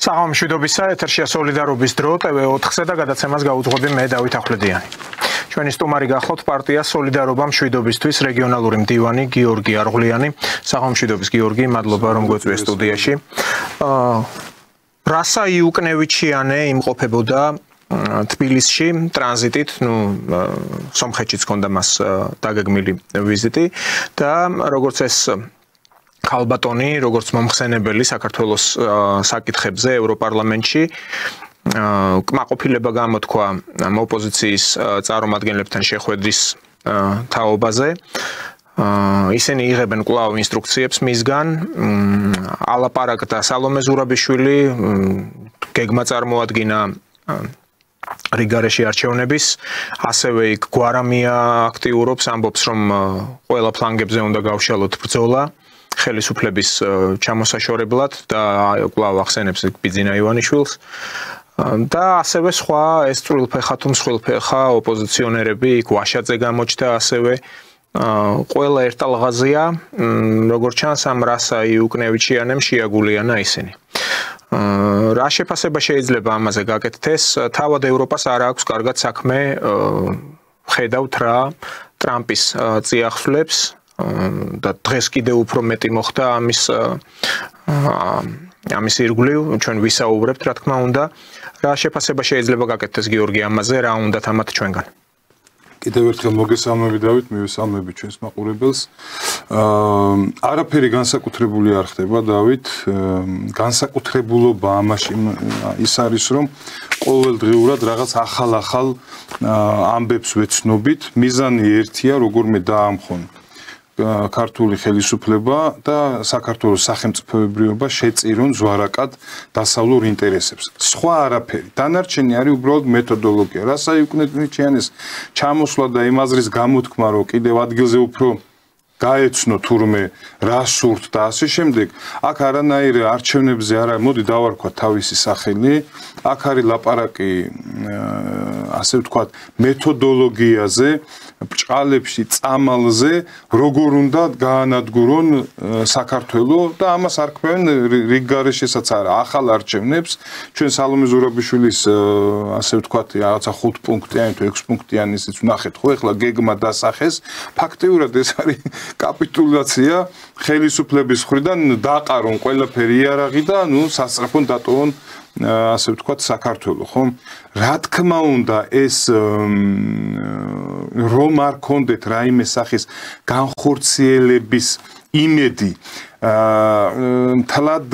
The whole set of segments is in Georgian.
საღამომშვიდობისა ეთერშია სოლიდარობის დრო TV4-ზე და გადაცემას გაუძღვები მე დავით ახვლედიანი. ჩვენი სტუმარი გახლავთ პარტია სოლიდარობა მშვიდობისთვის რეგიონალური მდივანი გიორგი არღვლიანი. საღამომშვიდობის გიორგი, მადლობა რომ გვეწვიეს სტუდიაში. რასა იუკნევიჩიანე იმყოფებოდა თბილისში ტრანზიტით, სომხეთშიც ჰქონდა მას დაგეგმილი ვიზიტი და როგორც ეს ქალბატონი, როგორც მომხსენებელი საქართველოს საკითხებზე ევროპარლამენტში კმაყოფილება გამოთქვა ოპოზიციის წარმომადგენლებთან შეხვედრის თაობაზე. ისინი იღებენ კვლავ ინსტრუქციებს მისგან. ალაპარაკდა სალომე ზურაბიშვილი, გეგმა წარმოადგინა რიგარეში არჩევნების, ასევე იქ გვარამია აქტიურობს, ამბობს რომ ყველა ფლანგებზე უნდა გავშალოთ ბრძოლა ხელისუფლების ჩამოსაშორებლად და კვლავ ახსენებს ბიძინა ივანიშვილს და ასევე სხვა ეს წვრილფეხა თუ მსხვილფეხა ოპოზიციონერები იქ ვაშაძე გამოჩნდა ასევე ყველა ერთალღაზია როგორც ჩანს ამ რასა იუკნევიჩიანემ შეაგულიანა ისინი. რა შეფასება შეიძლება ამაზე გაკეთდეს? თავად ევროპას არ აქვს კარგად საქმე ხედავთ რა ტრამპის წიაღსვლებს და დღეს კიდევ უფრო მეტი მოხდა ამის ირგვლივ ჩვენ ვისაუბრებთ რა თქმა უნდა. რა შეფასება შეიძლება გაკეთდეს გიორგი ამაზე, რა უნდათ ამათ ჩვენგან? კიდევ ერთხელ მოგესალმები დავით, მივესალმები ჩვენს მაყურებელს. არაფერი განსაკუთრებული არ ხდება დავით, განსაკუთრებულობა ამაში ის არის რომ ყოველდღიურად რაღაც ახალ ამბებს ვეცნობით, მიზანი ერთია როგორმე დაამხონ ქართული ხელისუფლება და საქართველოს სახელმწიფოებრიობა შეწირონ ზვარაკად დასავლურ ინტერესებს. სხვა არაფერი. დანარჩენი არის უბრალოდ მეთოდოლოგია. რასა იუკნევიჩიანეს ჩამოსვლა და იმ აზრის გამოთქმა, რომ კიდევ ადგილზე უფრო გაეცნო თურმე რა სურთ და ასე შემდეგ, აქ არანაირ არჩევნებზე არა, მოდი დავარქვა თავისი სახელი, აქ არის ლაპარაკი ასე ვთქვათ მეთოდოლოგიაზე, ბრჭყალებში, წამალზე, როგორ უნდა გაანადგურონ საქართველოს და ამას არ ქმნიან რიგგარეშესაც არა, ახალ არჩევნებს, ჩვენ სალომე ზურაბიშვილის ასე ვთქვათ, რაღაცა 5 პუნქტიანი თუ 6 პუნქტიანი ისიც ვნახეთ, ხო, ეხლა გეგმა დასახეს, ფაქტიურად ეს არის კაპიტულაცია ხელისუფლების მხრიდან დაყარონ ყველაფერი იარაღი და სასწრაფოდ დატოვონ ასე ვთქვათ საქართველოს, ხო? რა თქმა უნდა ეს რომ არ კონდეთ რაიმე სახის განხორციელების იმედი თლად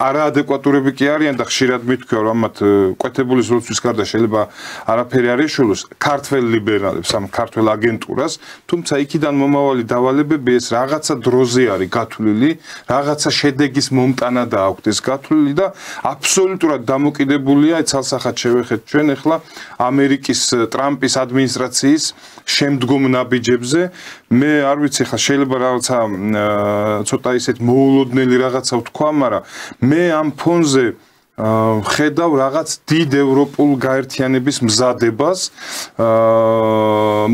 არაადეკვატურები კი არიან და ხშირად მithქვია რომ ამათ კვეთებული ზოლთვის გარდა შეიძლება არაფერი არ ეშველოს ქართველ ლიბერალებს ამ ქართველ აგენტურას, თუმცა იქიდან მომავალი დავალებები ეს რაღაცა დროზე არის გათვლილი, რაღაცა შედეგის მომტანად აქვს ეს გათვლილი და აბსოლუტურად დამოკიდებულია ცალსახად შევეხეთ ჩვენ ახლა ამერიკის ტრამპის ადმინისტრაციის შემდგომ ნაბიჯებზე. მე არ ვიცი ხა შეიძლება რაღაცა ცოტა ისეთ მოულოდნელი რაღაცა ვთქვა, მაგრამ მე ამ ფონზე ხედავ რაღაც დიდ ევროპულ გაერთიანების მზადებას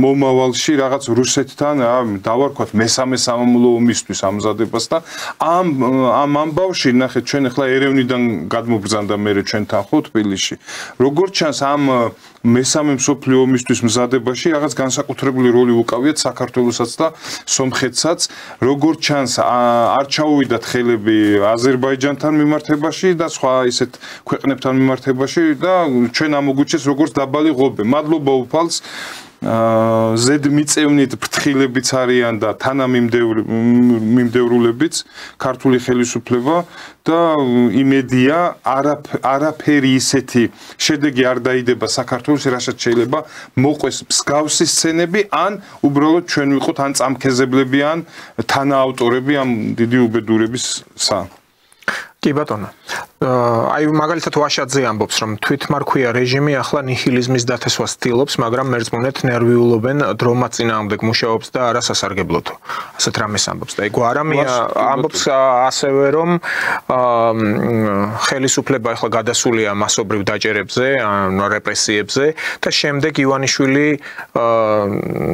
მომავალში რაღაც რუსეთთან დავარქვათ მესამე სამამულო ომისთვის ამზადებას და ამ ამბავში ნახეთ ჩვენ ახლა ერევნიდან გადმობრძანდა მე ჩვენთან ხო თბილისში. როგორც ჩანს ამ მესამე მსოფლიო ომისთვის მზადებაში რაღაც განსაკუთრებული როლი უკავიათ საქართველოსაც და სომხეთსაც. როგორც ჩანს არ ჩაუვიდათ ხელები აზერბაიჯანთან მიმართებაში და სხვა ისეთ ქვეყნებთან მიმართებაში და ჩვენ ამოგვიჩეს როგორც დაბალი ღობე. მადლობა უფალს ზედმიწევნით ფრთხილებიც არიან და თანამიმდევრულებიც ქართული ხელისუფლება და იმედია არაფერი ისეთი შედეგი არ დაიდება საქართველოს, რასაც შეიძლება მოყვეს მსგავსი სცენები ან უბრალოდ ჩვენ ვიყოთ ან წამქეზებლები ან თანაავტორები ამ დიდი უბედურებისა. კი ბატონო. აი მაგალითად ვაშაძე ამბობს რომ თვითმარქვია რეჟიმი ახლა ნიჰილიზმის დათესვას ცდილობს, მაგრამ მერწმუნეთ ნერვიულობენ დრომა წინააღმდეგ მუშაობს და არასასარგებლოდ. ასეთ რამეს ამბობს და გვარამია ამბობს ასევე რომ ხელისუფლება ახლა გადასულია მასობრივ დაჭერებზე, რეპრესიებზე და შემდეგ ივანიშვილი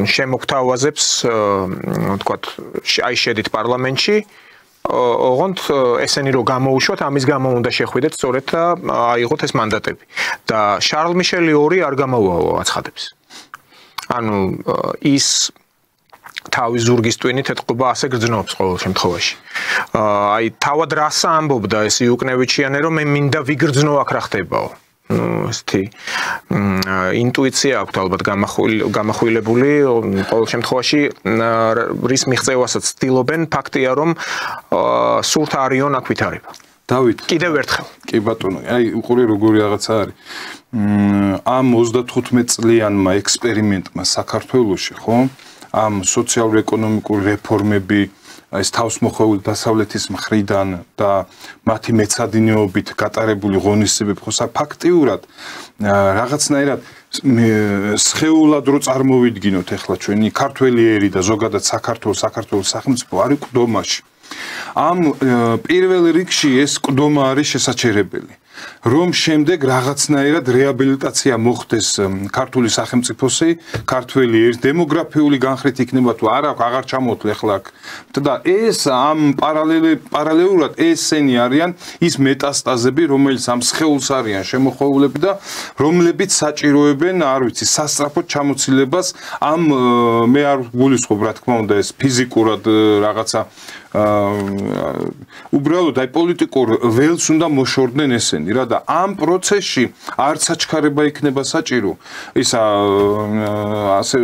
შემოგთავაზებს, ვთქვათ, აი შედით პარლამენტში ოღონდ ესენი რო გამოუშვათ, ამის გამო უნდა შეხვიდეთ სწორედ და აიღოთ ეს მანდატები. და შარლ მიშელი 2 არ გამოუავა აცხადებს. ანუ ის თავის ზურგის ტვინით ეთყობა ასე გრძნობს ყოველ შემთხვევაში. აი თავად რას ამბობდა ეს იუკნევიჩიანე რომ მე მინდა ვიგრძნო აქ რა ხდებაო. ესეთი ინტუიცია აქვს ალბათ გამახვილებული ყოველ შემთხვევაში რის მიღწევასაც ცდილობენ ფაქტია რომ სურთ არიონ აქ ვითარება. დავით კიდევ ერთხელ. კი ბატონო, აი უყურე როგორი რაღაცა არის. ამ 35 წლიანმა ექსპერიმენტმა საქართველოში, ხო? ამ სოციალურ-ეკონომიკური რეფორმები ეს თავსმოხვეული დასავლეთის მხრიდან და მათი მეცადინეობით გატარებული ღონისძიებები ხო ფაქტიურად რაღაცნაირად სხეულად რო წარმოვიდგინოთ ახლა ჩვენი ქართველი ერი და ზოგადად საქართველოს სახელმწიფო არის ყდომაში. ამ პირველ რიგში ეს ყდომა არის შესაჩერებელი. რომ შემდეგ რაღაცნაირად რეაბილიტაცია მოხდეს ქართული სახელმწიფოსი, ქართველი ერთ დემოგრაფიული განხრით იქნება თუ არა, აღარ ჩამოთვლი ახლა აქ. და ეს ამ პარალელურად ესენი არიან ის მეტასტაზები, რომელიც ამ სხეულს არიან შემოხვეულები და რომლებიც საჭიროებენ, არ ვიცი, სასწრაფოდ ჩამოცილებას ამ მე არ გულისხმობ, რა თქმა უნდა, ეს ფიზიკურად რაღაცა უბრალოდ აი პოლიტიკურ ველს უნდა მოშორდნენ ესენი რა და ამ პროცესში არც საჩქარება იქნება საჭირო ისა ასე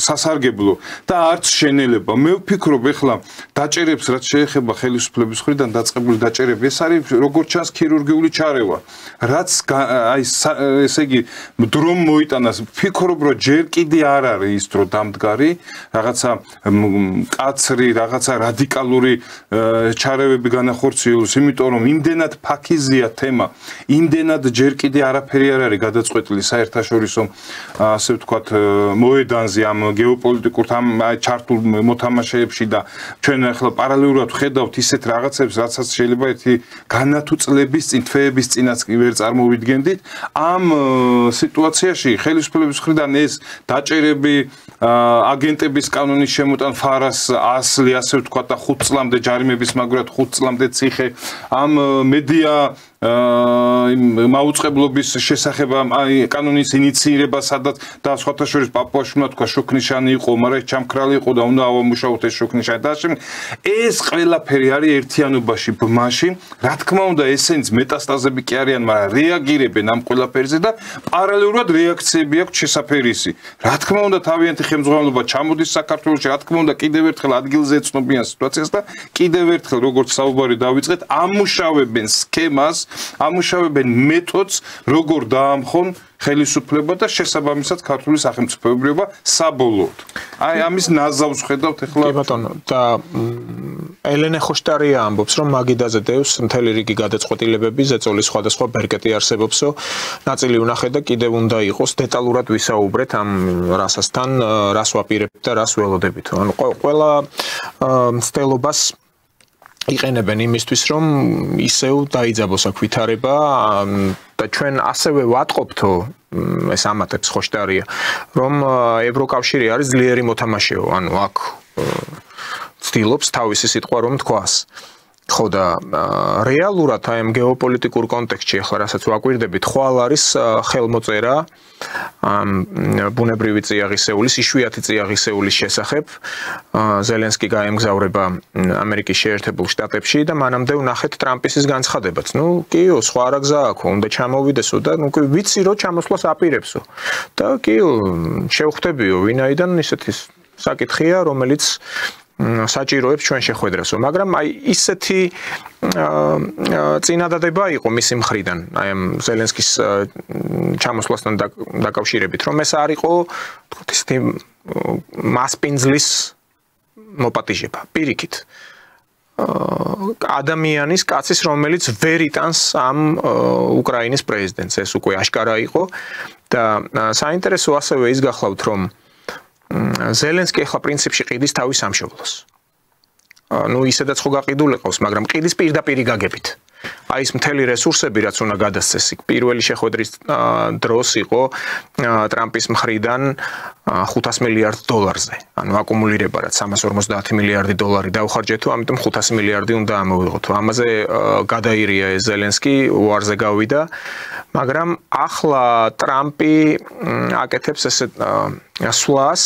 სასარგებლო და არც შენელება მე ვფიქრობ ეხლა დაჭერებს რაც შეეხება ხელისუფლების მხრიდან დაწყებული დაჭერები ეს არის როგორც ჩანს ქირურგიული ჩარევა რაც აი ესე იგი დრომ მოიტანას ვფიქრობ რომ ჯერ კიდე არ არის ის დრო დამდგარი რაღაცა კაცრი რაღაცა რადიკალური ჩარევები განახორციელოს, იმიტომ რომ იმდენად ფაქიზია თემა, იმდენად ჯერ კიდე არაფერი არ არის გადაწყვეტილი საერთაშორისო ასე ვთქვათ მოედანზე ამ გეოპოლიტიკურ ამ ჩართულ მოთამაშეებში და ჩვენ ახლა პარალელურად ვხედავთ ისეთ რაღაცებს, რაცაც შეიძლება ერთი განათუწლების წინ თვეების წინაც კი ვერ წარმოვიდგენდით. ამ სიტუაციაში ხელისუფლების მხრიდან ეს დაჭერები აგენტების კანონის შემოტან ფარას ასლი ასე ვთქვათ და 5 წლამდე ჯარიმების მაგრად 5 წლამდე ციხე ამ მედია მაუწყებლობის შესახებ აი კანონის ინიციირება სადაც და სხვათა შორის პაპუაშვილმა თქვა შუქნიშანი იყო, მაგრამ ეს ჩამქრალი იყო და უნდა ავამუშავოთ ეს შუქნიშანი და ეს ყველაფერი არის ერთიანობაში ბმაში. რა თქმა უნდა ესენიც მეტასტაზები კი არიან, მაგრამ რეაგირებენ ამ ყველაფერზე და პარალელურად რეაქციები აქვს შესაფერისი. რა თქმა უნდა თავიანთი ხელმძღვანელობა ჩამოდის საქართველოში, რა თქმა უნდა კიდევ ერთხელ ადგილზე ეცნობიან სიტუაციას და კიდევ ერთხელ როგორც საუბარი დავიწყეთ, ამუშავებენ სქემას ამუშავებენ მეთოდს, როგორ დაამხონ ხელისუფლება და შესაბამისად ქართული სახელმწიფოებრიობა საბოლოოდ. აი ამის ნაზავს ხედავთ ახლა. კი ბატონო, და ელენე ხოშტარია ამბობს, რომ მაგიდაზე დევს მთელი რიგი გადაწყვეტილებები, ზეწოლის სხვადასხვა ბერკეტი არსებობსო, ნაწილი უნახეთ და კიდევ უნდა იყოს დეტალურად ვისაუბრეთ ამ რასასთან, რას ვაპირებთ და რას ველოდებით. ანუ ყველა მცდელობას იყენებენ იმისთვის, რომ ისევ დაიძაბოს აქ ვითარება და ჩვენ ასევე ვატყობთო ეს ამატებს ხოშტარია, რომ ევროკავშირი არის ძლიერი მოთამაშეო, ანუ აქ ცდილობს თავისი სიტყვა რომ თქვას. ხო და რეალურად აი ამ გეოპოლიტიკურ კონტექსტში ახლა რასაც ვაკვირდებით, ხვალ არის ხელმოწერა ბუნებრივი წიაღისეულის, იშვიათი წიაღისეულის შესახებ. ზელენსკი გაემგზავრება ამერიკის შეერთებულ შტატებში და მანამდე ვნახეთ ტრამპის ის განცხადებაც. ნუ კიო, სხვა რა გზა აქვს, უნდა ჩამოვიდესო და ნუ ვიცი რომ ჩამოსვლას აპირებსო. და კიო, შევხვდებიო, ვინაიდან ისეთი საკითხია, რომელიც საჭიროებს ჩვენ შეხვედრასო, მაგრამ აი ისეთი წინადადება იყო მისი მხრიდან, აი ამ ზელენსკის ჩამოსვლასთან დაკავშირებით, რომ ეს არ იყო, თქო, ისეთი მასპინძლის მოპატიჟება, პირიქით. ადამიანის კაცის, რომელიც ვერ იტანს ამ უკრაინის პრეზიდენტს, ეს უკვე აშკარა იყო და საინტერესო ასევე ის გახლავთ, რომ ზელენსკი ახლა პრინციპში ყიდის თავის სამშობლოს. ნუ ისედაც ხო გაყიდული ყავს, მაგრამ ყიდის პირდაპირ გაგებით. აი ეს მთელი რესურსები, რაც უნდა გადასცეს, პირველი შეხვედრის დროს იყო ტრამპის მხრიდან $500 მილიარდ. ანუ აკუმულირება, რაც 350 მილიარდი დოლარი დაუხარჯეთო, ამიტომ 500 მილიარდი უნდა ამოვიღოთ. ამაზე გადაირია ზელენსკი, უარზე გავიდა, მაგრამ ახლა ტრამპი აკეთებს ესეთ სვლას,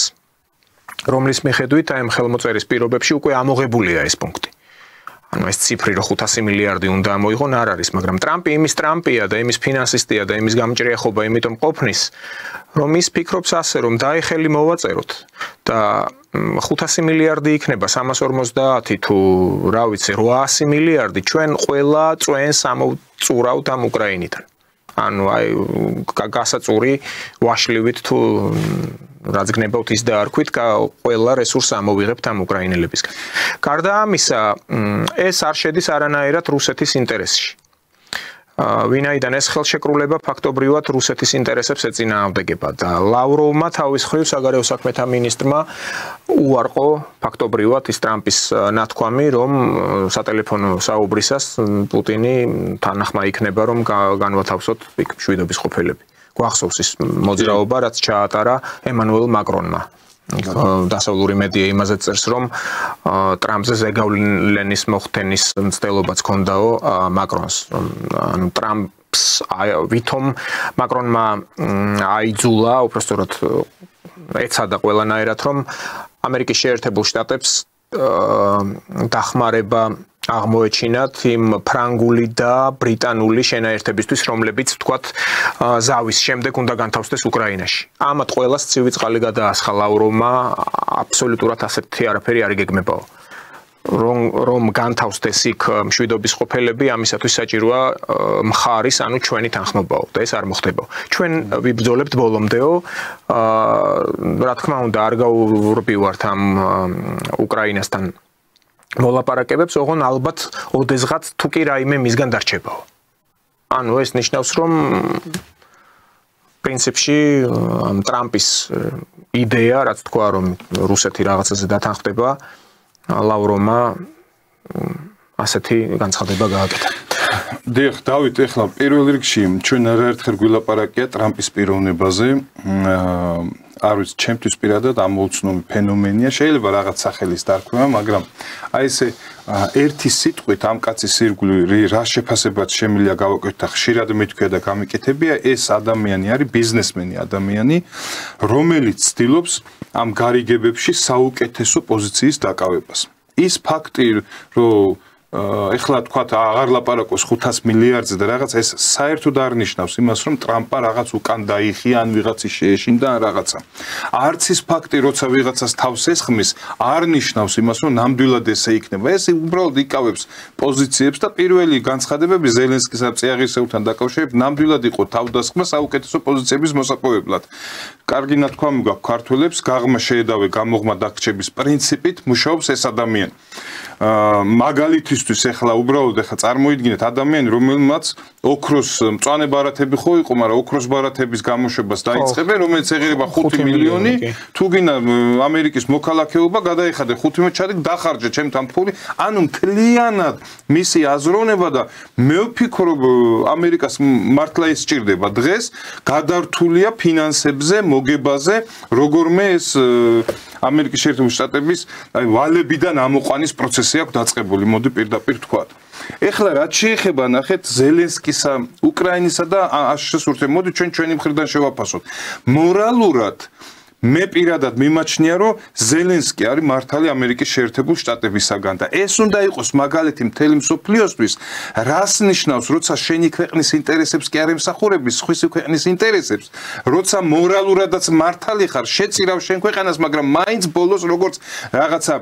რომლის მიხედვით აი ამ ხელმოწერის პირობებში უკვე ამოღებულია ეს პუნქტი. ანუ ეს ციფრი რო 500 მილიარდი უნდა ამოიღონ არ არის, მაგრამ ტრამპი იმის ტრამპია და იმის ფინანსისტია და იმის გამჭრიახობა იმიტომ ყოფნის, რომ ის ფიქრობს ასე, რომ დაიხელი მოვაწეროთ და 500 მილიარდი იქნება 350 თუ რა ვიცი 800 მილიარდი ჩვენ ყველა წვენს ამოვწურავთ ამ უკრაინიდან. ანუ აი გასაწური ვაშლივით თუ რაც გნებავთ ის დაარქვით, ყველა რესურს ამოვიღებთ ამ უკრაინელებისგან. გარდა ამისა, ეს არ შედის არანაირად რუსეთის ინტერესში. ვინაიდან ეს ხელშეკრულება ფაქტობრივად რუსეთის ინტერესებს ეწინააღმდეგება და ლავროვმა თავის მხრივ საგარეო საქმეთა მინისტრმა უარყო ფაქტობრივად ის ტრამპის ნათქვამი, რომ სატელეფონო საუბრისას პუტინი თანახმა იქნება, რომ განვათავსოთ იქ მშვიდობის ყოფილები. გვახსოვს ის მოძრაობა, რაც ჩაატარა ემანუელ მაკრონმა. დასავლური მედია იმაზე წერს, რომ ტრამპზე ზეგავლენის მოხდენის მცდელობაც ჰქონდაო მაკრონს. ანუ ტრამპს ვითომ მაკრონმა აიძულა, უბრალოდ ეცადა ყველანაირად, რომ ამერიკის შეერთებულ შტატებს დახმარება აღმოეჩინათ იმ ფრანგული და ბრიტანული შენაერთებისთვის, რომლებიც ვთქვათ ზავის შემდეგ უნდა განთავსდეს უკრაინაში. ამათ ყველას ცივი წყალი გადაასხა ლავროვმა, აბსოლუტურად ასეთი არაფერი არ იგეგმებაო. რომ განთავსდეს იქ მშვიდობის ყოფილები, ამისათვის საჭიროა მხარის, ანუ ჩვენი თანხმობაო და ეს არ მოხდებაო. ჩვენ ვიბრძოლებთ ბოლომდეო, რა თქმა უნდა, არ გაურბივართ ამ უკრაინასთან მოლაპარაკებებს, ოღონ ალბათ ოდესღაც თუ კი რაიმე მისგან დარჩებაო. ანუ ეს ნიშნავს, რომ პრინციპში ტრამპის იდეა, რაც თქვა, რომ რუსეთი რაღაცაზე დათანხმდება, ლავროვმა ასეთი განცხადება გააკეთა. დიახ, დავით, ეხლა პირველ რიგში ჩვენ არაერთხელ გვილაპარაკია ტრამპის პიროვნებაზე. არ ვიცი, ჩემთვის პირადად ამოუცნობი ფენომენია, შეიძლება რაღაც სახელის დარქმევა, მაგრამ აი ესე ერთი სიტყვით ამ კაცის ირგვლივ რა შეფასებაც შემიძლია გავაკეთოთ და ხშირად მეთქვია და გამიკეთებია, ეს ადამიანი არის ბიზნესმენი ადამიანი, რომელიც ცდილობს ამ გარიგებებში საუკეთესო პოზიციის დაკავებას. ის ფაქტი, რომ ეხლა თქვა აღარ ლაპარაკობს 500 მილიარდზე და რაღაც ეს საერთოდ არ ნიშნავს იმას, რომ ტრამპა რაღაც უკან დაიხია ან ვიღაცის შეეშინდა ან რაღაცა. არც ის ფაქტი, როცა ვიღაცას თავს ესხმის, არ ნიშნავს იმას, რომ ნამდვილად ესე იქნება. ეს უბრალოდ იკავებს პოზიციებს და პირველი განცხადებები ზელენსკის წიაღისეულთან დაკავშირებით ნამდვილად იყო თავდასხმა საუკეთესო პოზიციების მოსაპოვებლად. კარგი ნათქვამი გაქვს ქართველებს, გაღმა შეედავე გამოღმა დაგრჩების პრინციპით მუშაობს ეს ადამიანი. მაგალითისთვის ეხლა უბრალოდ ეხლა წარმოიდგინეთ ადამიანი, რომელმაც ოქროს მწვანე ბარათები ხო იყო, მაგრამ ოქროს ბარათების გამოშვებას დაიწყებენ, რომელიც ეღირება 5 მილიონი, თუ გინდა ამერიკის მოქალაქეობა, გადაიხადე 15 ჩადე დახარჯე ჩემთან ფული, ანუ მთლიანად მისი აზროვნება და მე ვფიქრობ ამერიკას მართლა ის სჭირდება დღეს გადართულია ფინანსებზე, მოგებაზე, როგორმე ეს ამერიკის შეერთებული შტატების ვალებიდან ამოყვანის პროცესი აქვს დაწყებული, მოდი პირდაპირ ვთქვათ. ეხლა რაც შეეხება ნახეთ ზელენსკისა, უკრაინისა და აშშ-ს ურთიერთობებს, მოდი ჩვენ ჩვენი მხრიდან შევაფასოთ. მორალურად მე პირადად მიმაჩნია, რომ ზელენსკი არის მართალი ამერიკის შეერთებულ შტატებისაგან და ეს უნდა იყოს მაგალითი მთელი მსოფლიოსთვის, რას ნიშნავს, როცა შენი ქვეყნის ინტერესებს კი არ ემსახურების, სხვისი ქვეყნის ინტერესებს, როცა მორალურადაც მართალი ხარ, შეწირავ შენ ქვეყანას, მაგრამ მაინც ბოლოს როგორც რაღაცა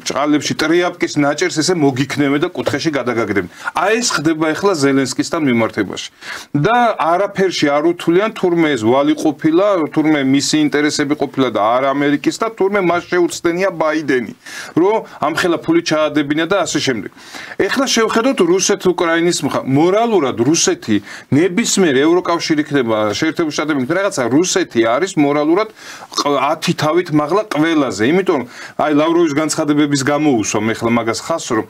ჭყალებში ტრიაპკის ნაჭერს ესე მოგიქნებენ და კუთხეში გადაგაგდებენ. აი ეს ხდება ახლა ზელენსკისთან მიმართებაში. და არაფერში არ უთვლიან თურმე ეს ვალი ყოფილა თურმე მისი ინტერესები ყოფილა და არ ამერიკის და თურმე მას შეუცდენია ბაიდენი, რომ ამხელა ფული ჩაადებინა და ასე შემდეგ. ეხლა შევხედოთ რუსეთ-უკრაინის მორალურად რუსეთი ნებისმიერ ევროკავშირი იქნება, შეერთებული შტატები იქნება, რაღაცა რუსეთი არის მორალურად 10 თავით მაღლა ყველაზე, იმიტომ რომ აი ლავროვის განცხადებების გამოუსვამ ეხლა მაგას ხას, რომ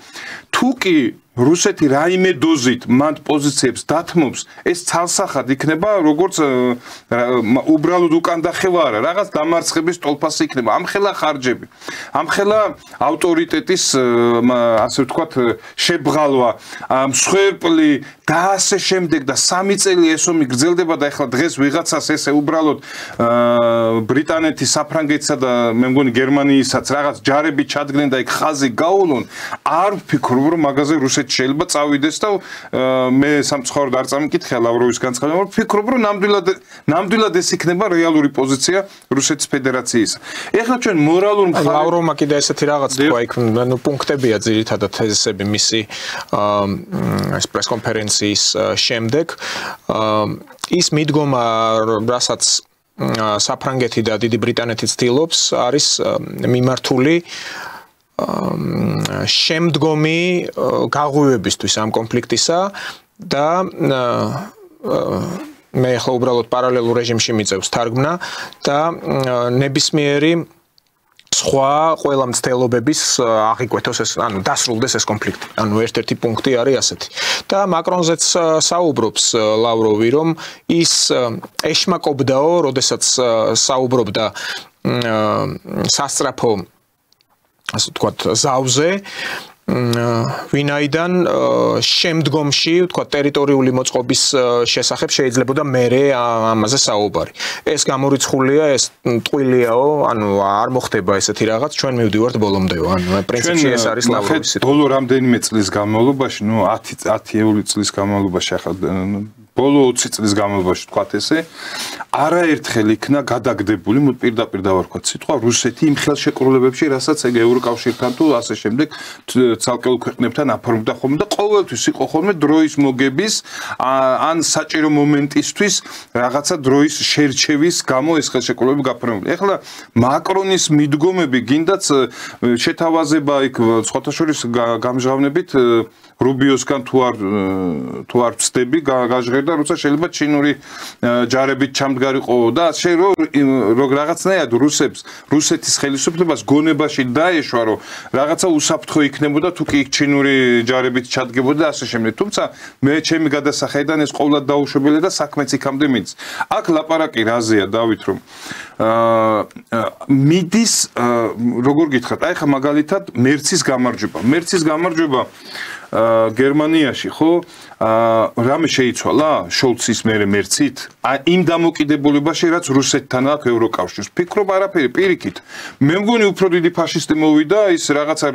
თუ კი რუსეთი რაიმე დოზით მან პოზიციებს დათმობს, ეს ცალსახად იქნება როგორც უბრალოდ უკანდახევა არა, რაღაც დამარცხების ტოლფასი იქნება. ამხელა ხარჯები, ამხელა ავტორიტეტის, ასე ვთქვათ, შებრალვა, მსხვერპლი და ასე შემდეგ და 3 წელი ეს ომი გრძელდება და ეხლა დღეს ვიღაცას ესე უბრალოდ ბრიტანეთის, საფრანგეთისა და მე მგონი გერმანიისაც რაღაც ჯარები ჩადგნენ და იქ ხაზი გაულონ, არ ვფიქრობ რომ მაგაზე რუსეთი შეიძლება წავიდეს და მე სამწუხაროდ არ წამიკითხე ლავროვის განცხადება, მაგრამ ვფიქრობ რომ ნამდვილად ეს იქნება რეალური პოზიცია რუსეთის ფედერაციისა. ეხლა ჩვენ მორალურ მხარეს ლავროვმა კიდე ესეთი რაღაც თქვა იქ, ანუ პუნქტებია ძირითადად თეზისები მისი ეს პრესკონფერენციის შემდეგ. ის მიდგომა, რასაც საფრანგეთი და დიდი ბრიტანეთი ცდილობს, არის მიმართული შემდგომი გაღვივებისთვის ამ კონფლიქტისა და მე ახლა უბრალოდ პარალელურ რეჟიმში მიწევს თარგმნა და ნებისმიერი სხვა ყველა მცდელობების აღიკვეთოს ეს, ანუ დასრულდეს ეს კონფლიქტი. ანუ ერთ-ერთი პუნქტი არის ასეთი. და მაკრონზეც საუბრობს ლავროვი, რომ ის ეშმაკობდაო, როდესაც საუბრობდა სასწრაფო ასე ვთქვათ, ზავზე, ვინაიდან შემდგომში, ვთქვათ, ტერიტორიული მოწყობის შესახებ შეიძლებოდა მერე ამაზე საუბარი. ეს გამორიცხულია, ეს ტყუილიაო, ანუ არ მოხდება ესეთი რაღაც, ჩვენ მივდივართ ბოლომდეო. ანუ პრინციპში ეს არის ლავროვის სიტყვა. ბოლო რამდენიმე წლის განმავლობაში, 10 წლის განმავლობაში ახლა ბოლო 20 წლის განმავლობაში თქვათ ესე, არაერთხელ იქნა გადაგდებული, პირდაპირ დავარქვათ სიტყვა, რუსეთი იმ ხელშეკრულებებში, რასაც ეგ ევროკავშირთან თუ ასე შემდეგ ცალკეულ ქვეყნებთან აფორმდა ხოლმე და ყოველთვის იყო ხოლმე დროის მოგების ან საჭირო მომენტისთვის რაღაცა დროის შერჩევის გამო ეს ხელშეკრულებები გაფორმებული. ეხლა მაკრონის მიდგომები გინდაც შეთავაზება იქ სხვათა შორის გამჟღავნებით რუბიოსგან თუ არ ვწდები გაჟღერდა, როცა შეიძლება ჩინური ჯარებით ჩამდგარიყო და შენ რო რაღაცნაირად რუსეთის ხელისუფლებას გონებაში დაეშვა, რომ რაღაცა უსაფრთხო იქნებოდა თუ კი ჩინური ჯარებით ჩადგებოდა და ასე შემდეგ. თუმცა მე ჩემი გადასახედიდან ეს ყოვლად დაუშვებელია და საქმეც იქამდე მიდის. აქ ლაპარაკი რაზეა, დავით, რომ მიდის როგორ გითხრათ, აი ხა მაგალითად მერცის გამარჯვება გერმანიაში ხო რამე შეიცვალა შოლცის მერე მერცით იმ დამოკიდებულებაში რაც რუსეთთან აქვს ევროკავშირს ფიქრობ არაფერი პირიქით მე მგონი უფრო დიდი ფაშისტი მოვიდა ის რაღაცა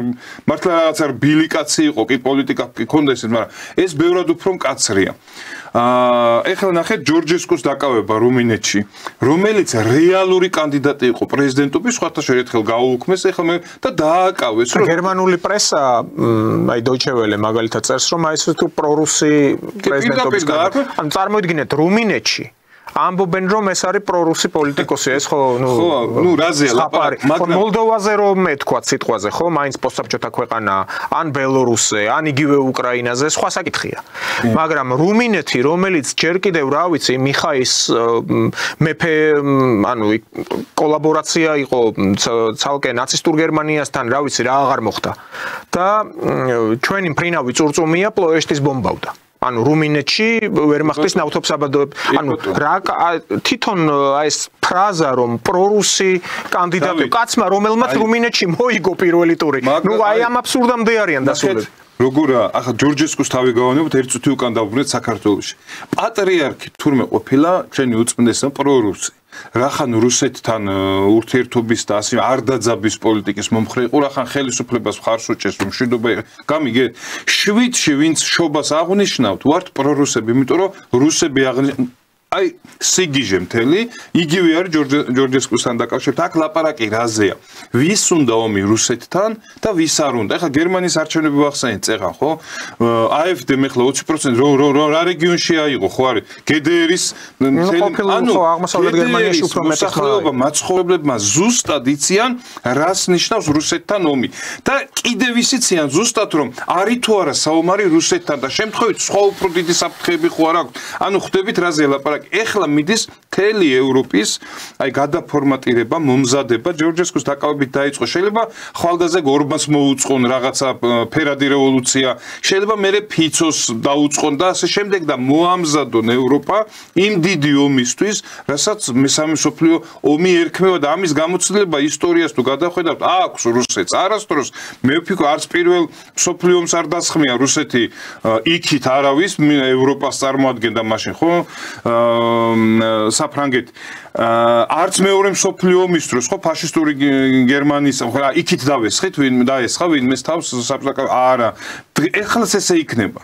მართლა რაღაცა ბილი კაცი იყო კი პოლიტიკა ჰქონდა ეს მაგრამ ეს ბევრად უფრო მკაცრია ეხლა ნახეთ ჯორჯესკოს დაკავება რუმინეთში რომელიც რეალური კანდიდატი იყო პრეზიდენტობის სხვათა შორის ერთხელ გაუუქმეს ეხლა მე და დააკავეს რომ გერმანული პრესა აი Deutsche Welle მაგალითად წერს რომ აი ეს თუ პრორუსი პრეზიდენტობის ანუ წარმოიდგინეთ რუმინეთში ამბობენ რომ ეს არის პრორუსი პოლიტიკოსი ეს ხო ნუ რაზეა ლაპარაკი მაგრამ მოლდოვაზე რომ მეთქვა სიტყვაზე ხო მაინც პოსტსაბჭოთა ქვეყანა ან ბელორუსზე ან იგივე უკრაინაზე სხვა საკითხია მაგრამ რუმინეთი რომელიც ჯერ კიდევ რა ვიცი მიხაის მეფე ანუ კოლაბორაცია იყო ცალკე ნაცისტურ გერმანიასთან რა ვიცი რა აღარ მოხდა და ჩვენი მფრინავი წურწუმია პლოეშტის ბომბავდა ანუ რუმინეთში ვერმახტის ნავთობსაბადოები ანუ რა თვითონ ეს ფრაზა რომ პრორუსი კანდიდატი კაცმა რომელმაც რუმინეთში მოიგო პირველი ტური ნუ აი ამ აბსურდამდე არიან დასულები როგორა ახლა ჯორჯესკოს თავი გავანებოთ ერთ წუთი უკან დავბრუნეთ საქართველოში პატრიარქი თურმე ყოფილა ჩვენი უწმიდესა პრორუსი რახან რუსეთთან ურთიერთობის და ასე არ დაძაბის პოლიტიკის მომხრე იყო რახან ხელისუფლებას მხარს უჭერს რომ მშვიდობა გამიგეთ 7-ში ვინც შობას აღნიშნავთ ვართ პრორუსები იმიტომ რომ რუსები აი სიგიჟე მთელი იგივე არის ჯორჯესკოსთან დაკავშირებით აქ ლაპარაკი რაზეა ვის უნდა ომი რუსეთთან და ვის არ უნდა ეხლა გერმანიის არჩევნები ვახსენეთ წეღან ხო AfD მე ხლა 20% რა რეგიონში აიღო ხო არის GDR-ის ანუ აღმოსავლეთ გერმანიაში უფრო მეტი ხდება მაცხოვრებლებმა ზუსტად იციან რას ნიშნავს რუსეთთან ომი და კიდევ ისიციან ზუსტად რომ არის თუ არა საომარი რუსეთთან და შემთხვევით სხვა უფრო დიდი საფრთხეები ხო არ აქვს ანუ ხვდებით რაზეა ლაპარაკი ეხლა მიდის მთელი ევროპის აი გადაფორმატირება, მომზადება ჯორჯესკუს დაკავებით დაიწყო. შეიძლება ხვალდაზე ორბანს მოუწყონ რაღაცა ფერადი რევოლუცია, შეიძლება მერე ფიცოს დაუწყონ და ასე შემდეგ და მოამზადონ ევროპა იმ დიდი ომისთვის, რასაც მესამე მსოფლიო ომი ერქმევა და ამის გამოცდილება ისტორიას თუ გადახედავთ, აქვს რუსეთს. არასდროს მე ვფიქრობ, არც პირველ მსოფლიო ომს არ დასხმია რუსეთი იქით არავის ევროპას წარმოადგენდა მაშინ, ხო? საფრანგეთი. არც მეორე მსოფლიო ომის დროს, ხო, ფაშისტური გერმანიის, ხო, იქით დავესხით, დაესხა ვინმეს თავს საბჭოთა არა. ეხლაც ესე იქნება.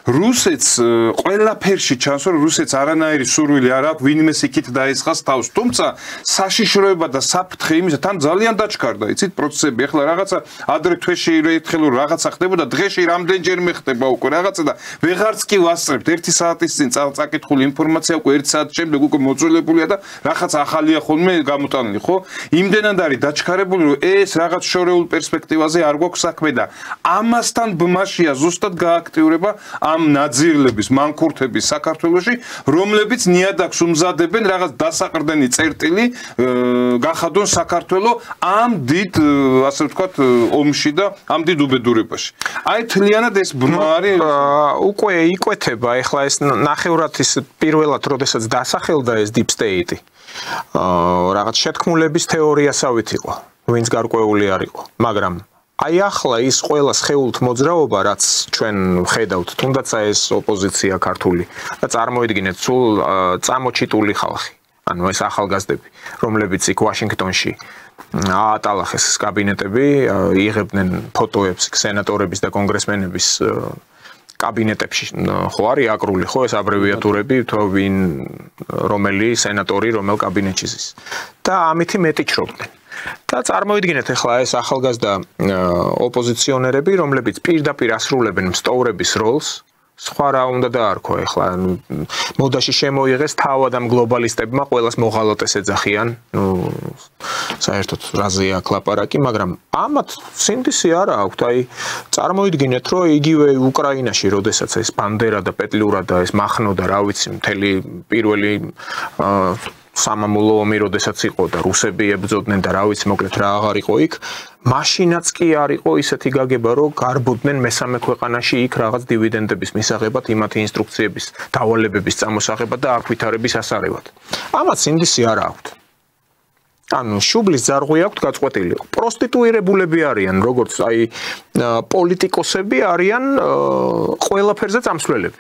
რუსეთს ყველაფერში ჩანს, რომ რუსეთს არანაირი სურვილი არ აქვს ვინმეს იქით დაესხას თავს. თუმცა საშიშროება და საფრთხე იმისა თან ძალიან დაჩქარდა, იცით, პროცესები. ეხლა რაღაცა ადრე თვეში ერთხელ რაღაცა ხდებოდა, დღეში რამდენჯერმე ხდება უკვე რაღაცა და ვეღარც კი ვასწრებთ. 1 საათის წინ წაკითხული ინფორმაცია უკვე 1 საათის შემდეგ უკვე მოწოლებულია და რაღაც ახალია ხოლმე გამოტანილი, ხო? იმდენად არის დაჩქარებული, რომ ეს რაღაც შორეულ პერსპექტივაზე არ გვაქვს საქმე და ამასთან ბმაშია ზუსტად გააქტიურება ამ ნაძირლების, მანქურთების საქართველოში, რომლებიც ნიადაგს უმზადებენ რაღაც დასაყრდენი წერტილი გახადონ საქართველო ამ დიდ, ასე ვთქვათ, ომში და ამ დიდ უბედურებაში. აი თლიანად ეს ბმა არის უკვე იკვეთება, ეხლა ეს ნახევრად ის პირველად, როდესაც დასახელდა ეს deep state-ი. რაღაც შეთქმულების თეორიასავით იყო, ვინც გარკვეული არ იყო, მაგრამ აი ახლა ის ყველა სხეულთ მოძრაობა, რაც ჩვენ ხედავთ, თუნდაც ეს ოპოზიცია ქართული და წარმოიდგინეთ სულ წამოჩიტული ხალხი, ანუ ეს ახალგაზრდები, რომლებიც იქ ვაშინგტონში აატალახეს კაბინეტები, იღებდნენ ფოტოებს სენატორების და კონგრესმენების კაბინეტებში, ხო არის აკრული, ხო ეს აბრევიატურები, თუ ვინ რომელი სენატორი რომელ კაბინეტში ზის. და ამითი მეტი ჩრობდნენ. და წარმოიდგინეთ ახლა ეს ახალგაზრდა ოპოზიციონერები, რომლებიც პირდაპირ ასრულებენ მსტოვრების როლს, სხვა რა უნდა დაარქვა ახლა, მოდაში შემოიღეს თავად ამ გლობალისტებმა ყველას მოღალატეს ეძახიან, საერთოდ რაზე აქ ლაპარაკი, მაგრამ ამათ სინდისი არა აქვთ, აი წარმოიდგინეთ, რომ იგივე უკრაინაში, როდესაც ეს ბანდერა და პეტლიურა და ეს მახნო და რა ვიცი, მთელი პირველი სამამულო ომი როდესაც იყო და რუსები ებრძოდნენ და რა ვიცი მოკლედ რა აღარ იყო იქ, მაშინაც კი არ იყო ისეთი გაგება, რომ გარბოდნენ მესამე ქვეყანაში იქ რაღაც დივიდენდების მისაღებად, იმათი ინსტრუქციების დავალებების წამოსაღებად და აქ ვითარების ასარევად. ამას ინდისი არ აქვთ. ანუ შუბლის ძარღვი აქვთ გაწყვეტილი. პროსტიტუირებულები არიან, როგორც აი პოლიტიკოსები არიან ყველაფერზე წამსვლელები.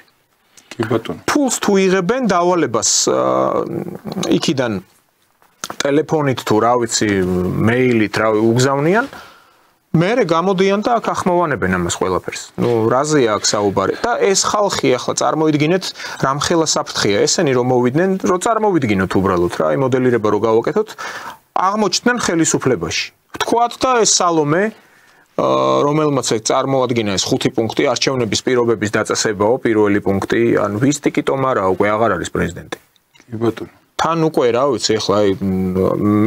ფულს თუ იღებენ დავალებას იქიდან ტელეფონით თუ რა ვიცი მეილით რა უგზავნიან მერე გამოდიან და აქ ახმოვანებენ ამას ყველაფერს. ნუ რაზეა აქ საუბარი და ეს ხალხი ახლა წარმოიდგინეთ რამხელა საფრთხეა ესენი რომ მოვიდნენ რომ წარმოვიდგინოთ უბრალოდ რა აი მოდელირება რო გავაკეთოთ აღმოჩნდნენ ხელისუფლებაში. თქვათ და ეს სალომე რომელმაც წარმოადგინა ეს 5 პუნქტი არჩევნების პირობების დაწესებაო პირველი პუნქტი ან ვის ტიკიტომ არა უკვე აღარ არის პრეზიდენტი. კი ბატონო. თან უკვე რა ვიცი ახლა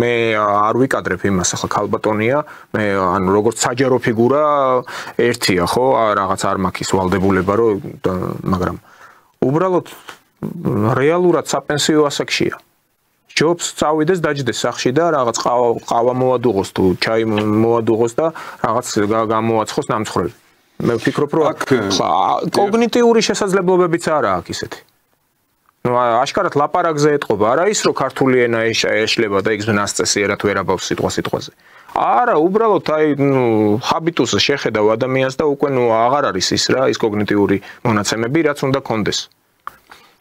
მე არ ვიკადრებ იმას ახლა ქალბატონია მე ანუ როგორც საჯარო ფიგურა ერთია ხო რაღაც არ მაქვს ვალდებულება რომ მაგრამ უბრალოდ რეალურად საპენსიო ასაკშია. ჯობს წავიდეს დაჯდეს სახში და რაღაც ყავა მოადუღოს თუ ჩაი მოადუღოს და რაღაც გამოაცხოს ნამცხრები. მე ვფიქრობ რომ კოგნიტიური შესაძლებლობებიც არა აქვს ისეთი. ნუ აშკარად ლაპარაკზე ეთყობა არა ის რომ ქართული ენა ეშლება და იქ ნასწესიერად ვერაბავს სიტყვაზე. არა, უბრალოდ აი ნუ ჰაბიტუსზე შეხედავ ადამიანს და უკვე ნუ აღარ არის ის რა ის კოგნიტიური მონაცემები რაც უნდა კონდეს.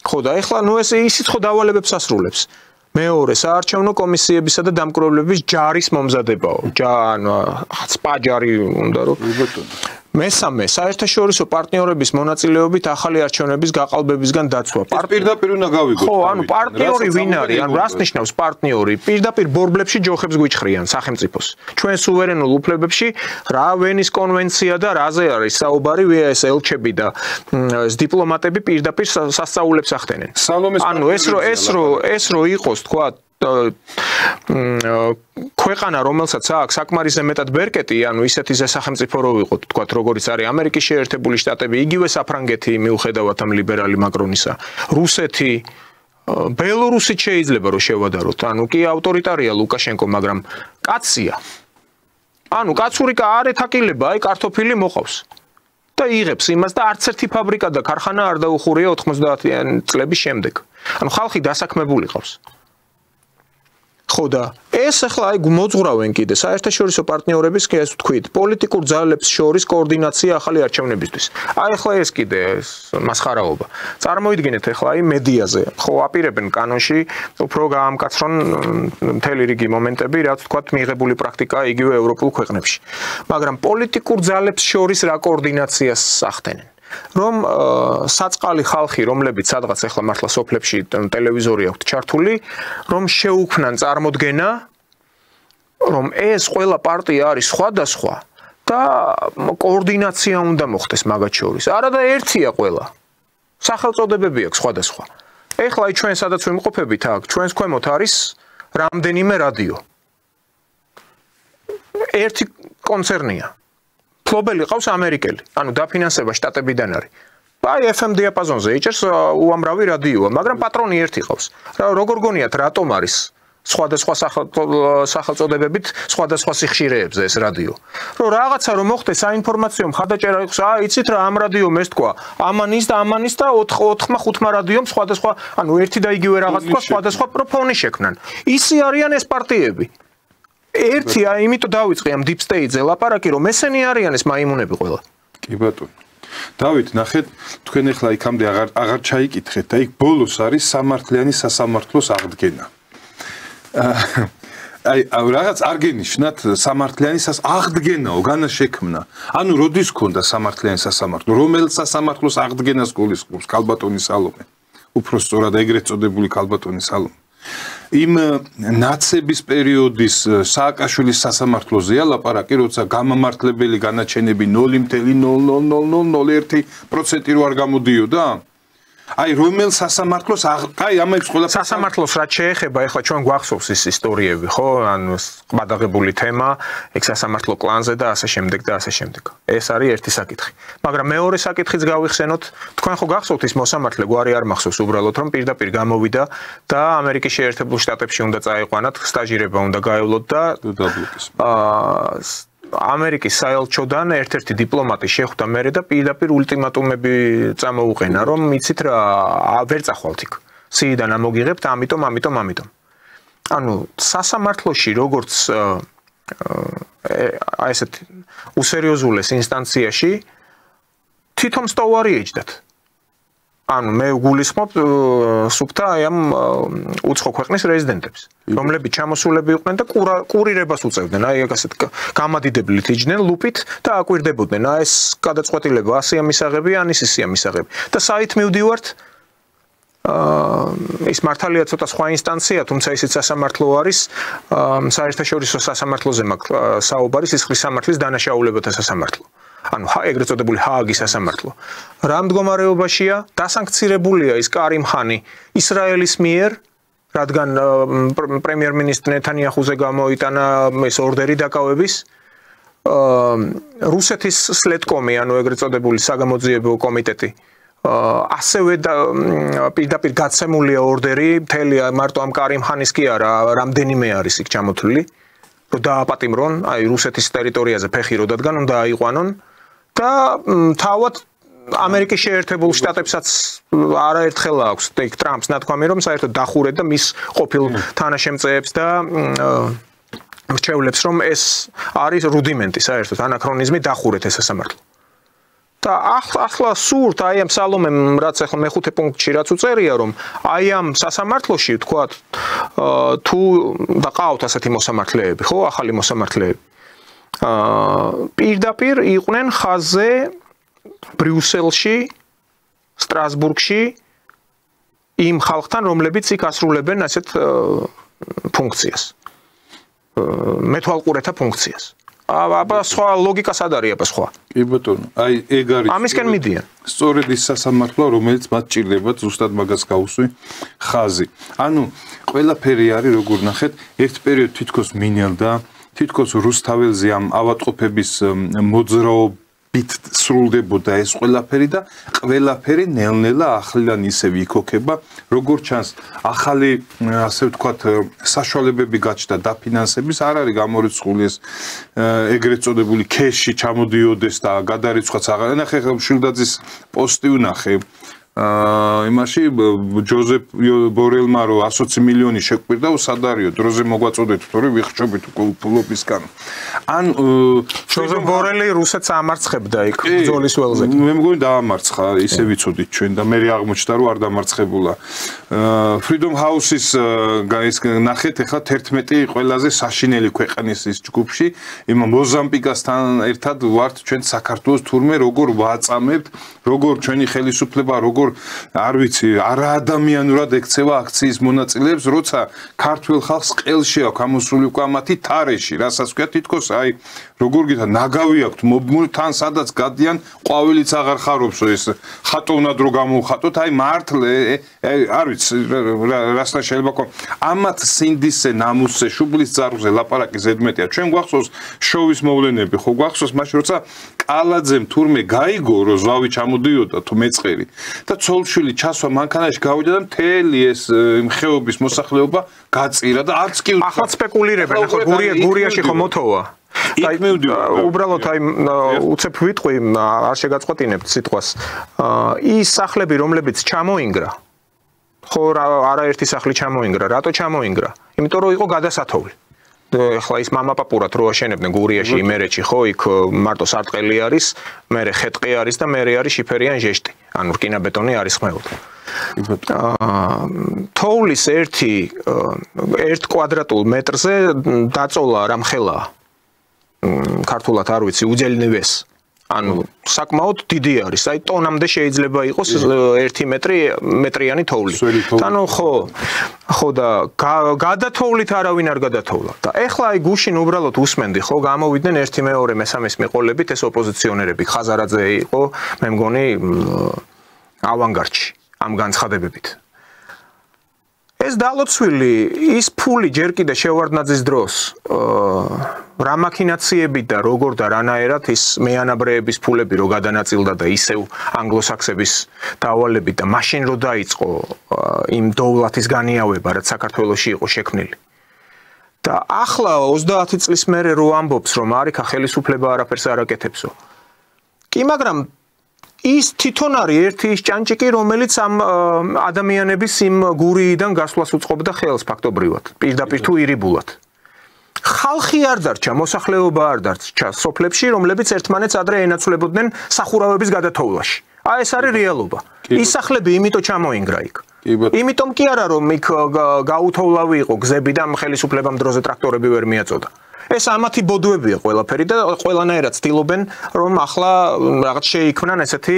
ხო და ეხლა ნუ ეს ისიც ხო დავალებებს ასრულებს. მეორე საარჩევნო კომისიებისა და დამკვირვებლების ჯარის მომზადებაო. ანუ სპაჯარი უნდა რომ მესამე საერთაშორისო პარტნიორების მონაწილეობით ახალი არჩევნების გაყალბებისგან დაცვა. პირდაპირ უნდა გავიგოთ. ხო, ანუ პარტნიორი ვინ არის? ანუ რას ნიშნავს პარტნიორი? პირდაპირ ბორბლებში ჯოხებს გვიჩხრიან სახელმწიფოს. ჩვენ სუვერენულ უფლებებში რა ვენის კონვენცია და რაზე არის საუბარი, ეს ელჩები და დიპლომატები პირდაპირ სასწაულებს ახდენენ. ანუ ეს რო იყოს თქვა ქვეყანა რომელსაც აქვს საკმარისზე მეტად ბერკეტი, ანუ ისეთი სახელმწიფო რო ვიყოთ, თქვა როგორიც არის ამერიკის შეერთებული შტატები, იგივე საფრანგეთი მიუხედავად ამ ლიბერალი მაკრონისა, რუსეთი, ბელორუსიც შეიძლება რომ შევადაროთ. ანუ კი ავტორიტარია ლუკაშენკო, მაგრამ კაცია. ანუ კაცური არ ეთაკილება, აი კარტოფილი მოყავს. და იღებს იმას და არც ერთი ფაბრიკა და ქარხანა არ დაუხურია 90-იანი წლების შემდეგ. ანუ ხალხი დასაქმებული ყავს. ხო და ეს ახლა აი მოძღვრავენ კიდე საერთაშორისო პარტნიორების კი ეს ვთქვით, პოლიტიკურ ძალებს შორის კოორდინაცია ახალი არჩევნებისთვის. აი ახლა ეს კიდე მასხარაობა. წარმოიდგინეთ ახლა აი მედიაზე, ხო აპირებენ კანონში უფრო გაამკაცრონ მთელი რიგი მომენტები, რაც ვთქვათ, მიღებული პრაქტიკაა იგივე ევროპულ ქვეყნებში. მაგრამ პოლიტიკურ ძალებს შორის რა კოორდინაციას ახდენენ? რომ საწყალი ხალხი, რომლებიც სადღაც ახლა მართლა სოფლებში ტელევიზორი აქვთ ჩართული, რომ შეუქმნან წარმოდგენა, რომ ეს ყველა პარტია არის სხვადასხვა და კოორდინაცია უნდა მოხდეს მაგათ შორის. არა და ერთია ყველა. სახელწოდებები აქვს სხვადასხვა. ეხლა ჩვენ სადაც ვიმყოფებით აქ, ჩვენს ქვემოთ არის რამდენიმე რადიო. ერთი კონცერნია. ფლობელი ყავს ამერიკელი, ანუ დაფინანსება შტატებიდან არის. აი FM დიაპაზონზე იჭერს უამრავი რადიოა, მაგრამ პატრონი ერთი ყავს. როგორ გონიათ რატომ არის სხვადასხვა სახელწოდებებით, სხვადასხვა სიხშირეებზე ეს რადიო? რომ რაღაცა რომ მოხდეს საინფორმაციო მხარდაჭერა იყოს, იცით რა ამ რადიომ ეს თქვა, ამანის და 4-5 რადიომ სხვადასხვა, ანუ ერთი და იგივე რაღაც თქვა, სხვადასხვა პროფონი შექმნან. ისი არიან ეს პარტიები. ერთია, იმიტომ დავიწყე ამ deep state-ზე ლაპარაკი, რომ ესენი არიან ეს მაიმუნები ყველა. კი ბატონო. დავით, ნახეთ, თქვენ ახლა იქამდე აღარ ჩაიკითხეთ და იქ ბოლოს არის სამართლიანი სასამართლოს აღდგენა. აი, რაღაც არ გენიშნათ სამართლიანი აღდგენაო, განა შექმნა. ანუ როდის ქონდა სამართლიანი სასამართლო? რომელ სასამართლოს აღდგენას გულისხმობს ქალბატონი სალომე? უფრო სწორად ეგრეთ წოდებული ქალბატონი სალომე. იმ ნაცების პერიოდის სააკაშვილის სასამართლოზეა ლაპარაკი, როცა გამამართლებელი განაჩენები 0.00001% რო არ გამოდიოდა? აი რომელ სასამართლოს აი ამებს ყველა სასამართლოს რაც შეეხება, ეხლა ჩვენ გვახსოვს ის ისტორიები, ხო? ანუ ყადაღებული თემა, ეგ სასამართლო კლანზე და ასე შემდეგ და ასე შემდეგ. ეს არის ერთი საკითხი. მაგრამ მეორე საკითხიც გავიხსენოთ, თქვენ ხო გახსოვთ ის მოსამართლე გვარი არ მახსოვს უბრალოდ რომ პირდაპირ გამოვიდა და ამერიკის შეერთებულ შტატებში უნდა წაიყვანათ, სტაჟირება უნდა გაევლოთ და ამერიკის საელჩოდან ერთ-ერთი დიპლომატი შეხვდა მერე და პირდაპირ ულტიმატუმები წამოუყენა, რომ იცით რა, ვერ წახვალთ იქ. სიიდან ამოგიღებთ, ამიტომ. ანუ სასამართლოში როგორც აი ესეთ უსერიოზულეს ინსტანციაში თვითონ სტოვარი ეჯდათ. ანუ მე გულისხმობ სუფთა აი ამ უცხო ქვეყნის რეზიდენტებს, რომლებიც ჩამოსულები იყვნენ და კურირებას უწევდნენ, აი ეგ ასეთ გამადიდებლით იჯდნენ ლუპით და აკვირდებოდნენ, აი ეს გადაწყვეტილება ასია მისაღები, ან ისია მისაღები. და საით მივდივართ? ის მართალია ცოტა სხვა ინსტანცია, თუმცა ისიც სასამართლო არის, საერთაშორისო სასამართლოზე მაქვს საუბარი, სისხლის სამართლის დანაშაულებათა სასამართლო. ანუ ეგრეთ წოდებული ჰააგის სასამართლო. რა მდგომარეობაშია? დასანქცირებულია ის კარიმ ხანი ისრაელის მიერ, რადგან პრემიერ-მინისტრ ნეთანიაჰუზე გამოიტანა ეს ორდერი დაკავების. რუსეთის სლეტკომი, ანუ ეგრეთ წოდებული საგამოძიებო კომიტეტი. ასევე პირდაპირ გაცემულია ორდერი, მთელი მარტო ამ კარიმ ხანის კი არა, რამდენიმე არის იქ ჩამოთვლილი. რომ დააპატიმრონ, აი რუსეთის ტერიტორიაზე ფეხი რო დადგან, უნდა აიყვანონ და თავად ამერიკის შეერთებულ შტატებსაც არაერთხელ აქვს ტრამპს ნათქვამი, რომ საერთოდ დახურეთ და მის ყოფილ თანაშემწეებს და რჩევლებს, რომ ეს არის რუდიმენტი, საერთოდ ანაქრონიზმი, დახურეთ ეს სასამართლო. და ახლა სურთ აი ამ სალომემ, რაც ახლა მეხუთე პუნქტში რაც უწერია, რომ აი ამ სასამართლოში ვთქვათ, თუ და ყავთ ასეთი მოსამართლეები, ხო, ახალი მოსამართლეები. პირდაპირ იყვნენ ხაზზე ბრიუსელში, სტრასბურგში იმ ხალხთან, რომლებიც იქ ასრულებენ ასეთ ფუნქციას. მეთვალყურეთა ფუნქციას. აბა სხვა ლოგიკა სად არის აბა სხვა? კი ბატონო, აი ეგ არის. ამისკენ მიდიან. სწორედ ის სასამართლო, რომელიც მათ ჭირდებათ ზუსტად მაგას გავუსვი ხაზი. ანუ ყველაფერი არის როგორ ნახეთ, ერთ პერიოდ თითქოს მინელდა, თითქოს რუსთაველზე ამ ავადმყოფების ბით სრულდებოდა ეს ყველაფერი და ყველაფერი ნელ-ნელა ახლიდან ისევ იქოქება, როგორც ჩანს, ახალი, ასე ვთქვათ, საშუალებები გაჩნდა დაფინანსების, არ არის გამორიცხული ეს ეგრეთ წოდებული ქეში ჩამოდიოდეს და გადარიცხვაც აღარ. ნახე შილდაძის პოსტი ვნახე. იმაში ჯოზეფ ბორელმა რო 120 მილიონი შეკვირდა, სად არისო დროზე მოგვაწოდეთ, თორე ვიხშობით ფულობისგან. ან ჯოზეფ ბორელი რუსეთს ამარცხებდა იქ ბრძოლის ველზე. მე მგონი დაამარცხა, ისე ვიცოდით ჩვენ და მე აღმოჩნდა რომ არ დამარცხებულა. Freedom House-ის ეს ნახეთ ახლა 11 ყველაზე საშინელი ქვეყნის ის ჯგუფში, იმ მოზამბიკასთან ერთად ვართ ჩვენ საქართველოს თურმე როგორ ვაწამებთ, როგორ ჩვენი ხელისუფლება როგორ არ ვიცი, არაადამიანურად ექცევა აქციის მონაწილეებს, როცა ქართულ ხალხს ყელში აქვს ამოსული უკვე მათი თარეში, რასაც ქვია თითქოს აი როგორ გითხა ნაგავი აქვს მობმული თან სადაც გადიან ყვავილიც აღარ ხარობს ეს ხატოვნად რო გამოვხატოთ აი მართლე არ ვიცი რასთან შეიძლება ხო ამათ სინდისზე ნამუსზე შუბლის ძარღვზე ლაპარაკი ზედმეტია ჩვენ გვახსოვს შოვის მოვლენები ხო გვახსოვს მაშინ როცა კალაძემ თურმე გაიგო რომ ზვავი ჩამოდიოდა თუ მეწყერი და ცოლშვილი ჩასვა მანქანაში გავიდა და მთელი ეს ხეობის მოსახლეობა გაწირა და არც კი ახლა სპეკულირებენ ხო გურიაში ხო მოთოვა უბრალოდ აი უცებ ვიტყვი არ შეგაწყვეტინებთ სიტყვას ის სახლები რომლებიც ჩამოინგრა ხო არაერთი სახლი ჩამოინგრა რატო ჩამოინგრა იმიტომ რომ იყო გადასათოვლი ეხლა ის მამაპაპურად რო აშენებდნენ გურიაში იმერეთში ხო იქ მარტო სარტყელი არის მერე ხეტყი არის და მერე არის შიფერიან ჟეშტი ანუ რკინაბეტონი არის ხმეულთა თოვლის ერთ კვადრატულ მეტრზე დაწოლა რამხელა ქართულად არ ვიცი უძელნივეს ანუ საკმაოდ დიდი არის აი ტონამდე შეიძლება იყოს 1 მეტრიანი თოვლი ანუ ხო და გადათოვლით არავინ არ გადათოვლა და ეხლა აი გუშინ უბრალოდ უსმენდი ხო გამოვიდნენ 1 2 3 მიყოლებით ეს ოპოზიციონერები ხაზარაძე იყო მე მგონი ავანგარდში ამ განცხადებებით ეს დალოცვილი ის ფული ჯერ კიდე შევარდნაძის დროს რა მაქინაციები და როგორ და რანაერად ის მეანაბრეების ფულები რო გადანაწილდა და ისევ ანგლოსაქსების დავალებით და მაშინ რო დაიწყო იმ დოვლათის განიავება რაც საქართველოში იყო შექმნილი და ახლა 30 წლის მერე რო ამბობს რომ არიქა ხელისუფლება არაფერს არ აკეთებსო კი მაგრამ ის თვითონ არის ერთი ის ჭანჭიკი რომელიც ამ ადამიანების იმ გურიიდან გასვლას უწყობდა ხელს ფაქტობრივად პირდაპირ თუ ირიბულად ხალხი არ დარჩა მოსახლეობა არ დარჩა სოფლებში რომლებიც ერთმანეთს ადრე ენაცვლებოდნენ სახურავების გადათოვლაში აი ეს არის რეალობა ის სახლები იმიტომ ჩამოინგრა იქ იმიტომ კი არა რომ იქ გაუთოვლავი იყო გზები და ხელისუფლებამ დროზე ტრაქტორები ვერ მიაწოდა ეს ამათი ბოდვებია ყველაფერი და ყველანაირად ცდილობენ რომ ახლა რაღაც შეიქმნან ესეთი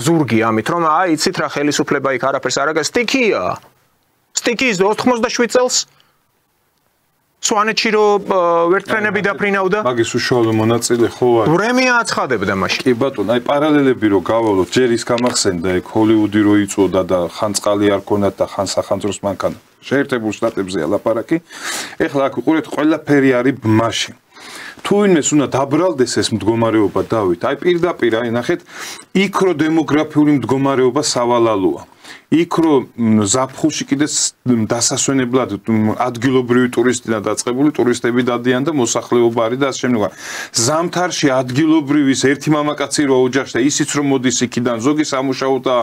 ზურგი ამით რომ აი იცით რა ხელისუფლება იქ არაფერს არ აკეთებს სტიქიის 87 წელს სვანეთში რო ვერტფრენები დაფრინავდა მაგის უშუალო მონაწილე ხო არის პრემია აცხადებდა მაშინ კი ბატონო აი პარალელები რო გავალოთ ჯერ ის გამახსენდა ეგ ჰოლივუდი რო იწოდა და ხან წყალი არ ქონათ და ხან სახანძროს მანქანა შეერთებულ შტატებზეა ლაპარაკი ეხლა აქ უყურეთ ყველაფერი არის ბმაში თუ ვინმეს უნდა დაბრალდეს ეს მდგომარეობა დავით აი პირდაპირ აი ნახეთ იქ რო დემოგრაფიული მდგომარეობა სავალალოა იქ რო ზაფხულში კიდე დასასვენებლად ადგილობრივი ტურისტი და დაწყებული ტურისტები დადიან და მოსახლეობა არის და ასე შემდეგ. ზამთარში ადგილობრივის ერთი მამაკაცი რო ოჯახში და ისიც რომ მოდის იქიდან ზოგი სამუშაოთა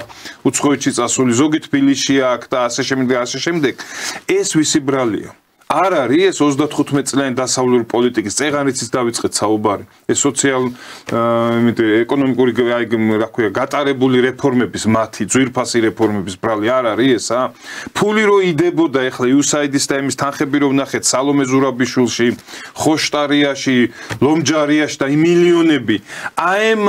უცხოეთში წასული, ზოგი თბილისში აქვს და ასე შემდეგ. ეს ვისი ბრალია? არ არის ეს 35 წლიანი დასავლური პოლიტიკის წეღანიცის დავიწყეთ საუბარი ეს ეკონომიკური აი რა ქვია გატარებული რეფორმების მათი ძვირფასი რეფორმების ბრალი არ არის ესა ფული რო იდებოდა ეხლა USAID-ის და იმის თანხები რო ვნახეთ სალომე ზურაბიშვილში ხოშტარიაში ლომჯარიაში და მილიონები აემ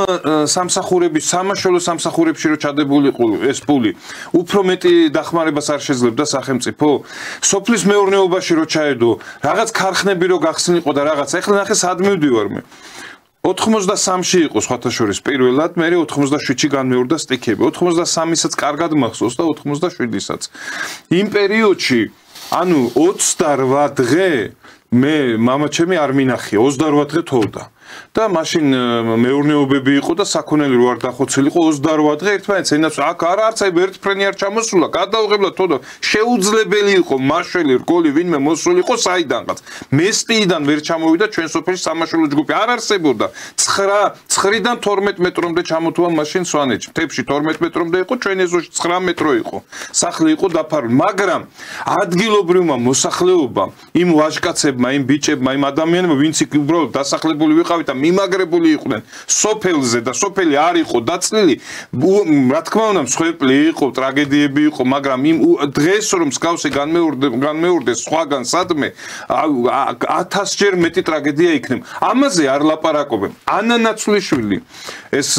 სამსახურების სამაშველო სამსახურებში რო ჩადებული ეს ფული უფრო მეტი დახმარებას არ შეძლებდა სახელმწიფო სოფლის მეურნეობაში რო ჩაედო რაღაც ქარხნები რო გახსნილიყო და რაღაც ეხლა ნახე სად მივდივარ მე 83-ში იყო სხვათა შორის პირველად მე 87-ში განმეორდა სტიქები 83-ისაც კარგად მახსოვს და 87-ისაც იმ პერიოდში ანუ 28 დღე მე მამაჩემი არ მინახია 28 დღე თოვდა და მაშინ მეურნეობები იყო და საქონელი რო არ დახოცილი იყო 28 დღე ერთმანეთს ენაც აქ არც აი ერთ ფრენი არ ჩამოსულა გადავღებლა თო და შეუძლებელი იყო მაშველი რგოლი ვინმე მოსული იყო საიდანღაც მესტიიდან ვერ ჩამოვიდა ჩვენ სოფელში სამაშველო ჯგუფი არ არსებობდა 9-დან 12 მეტრომდე ჩამოთვა მაშინ სვანეთში მთებში 12 მეტრომდე იყო ჩვენ ეზოში 9 მეტრო იყო სახლი იყო დაფარული მაგრამ ადგილობრივმა მოსახლეობამ იმ ვაჟკაცებმა იმ ბიჭებმა იმ ადამიანებმა ვინც უბრალოდ დასახლებული ვიყავით და მიმაგრებული იყვნენ სოფელზე და სოფელი არ იყო დაწლილი რა თქმა უნდა მსხვერპლი იყო ტრაგედიები იყო მაგრამ იმ დღეს რომ მსგავსი განმეორდეს სხვაგან სადმე 1000 ჯერ მეტი ტრაგედია იქნება ამაზე არ ლაპარაკობენ ანა ნაცვლიშვილი ეს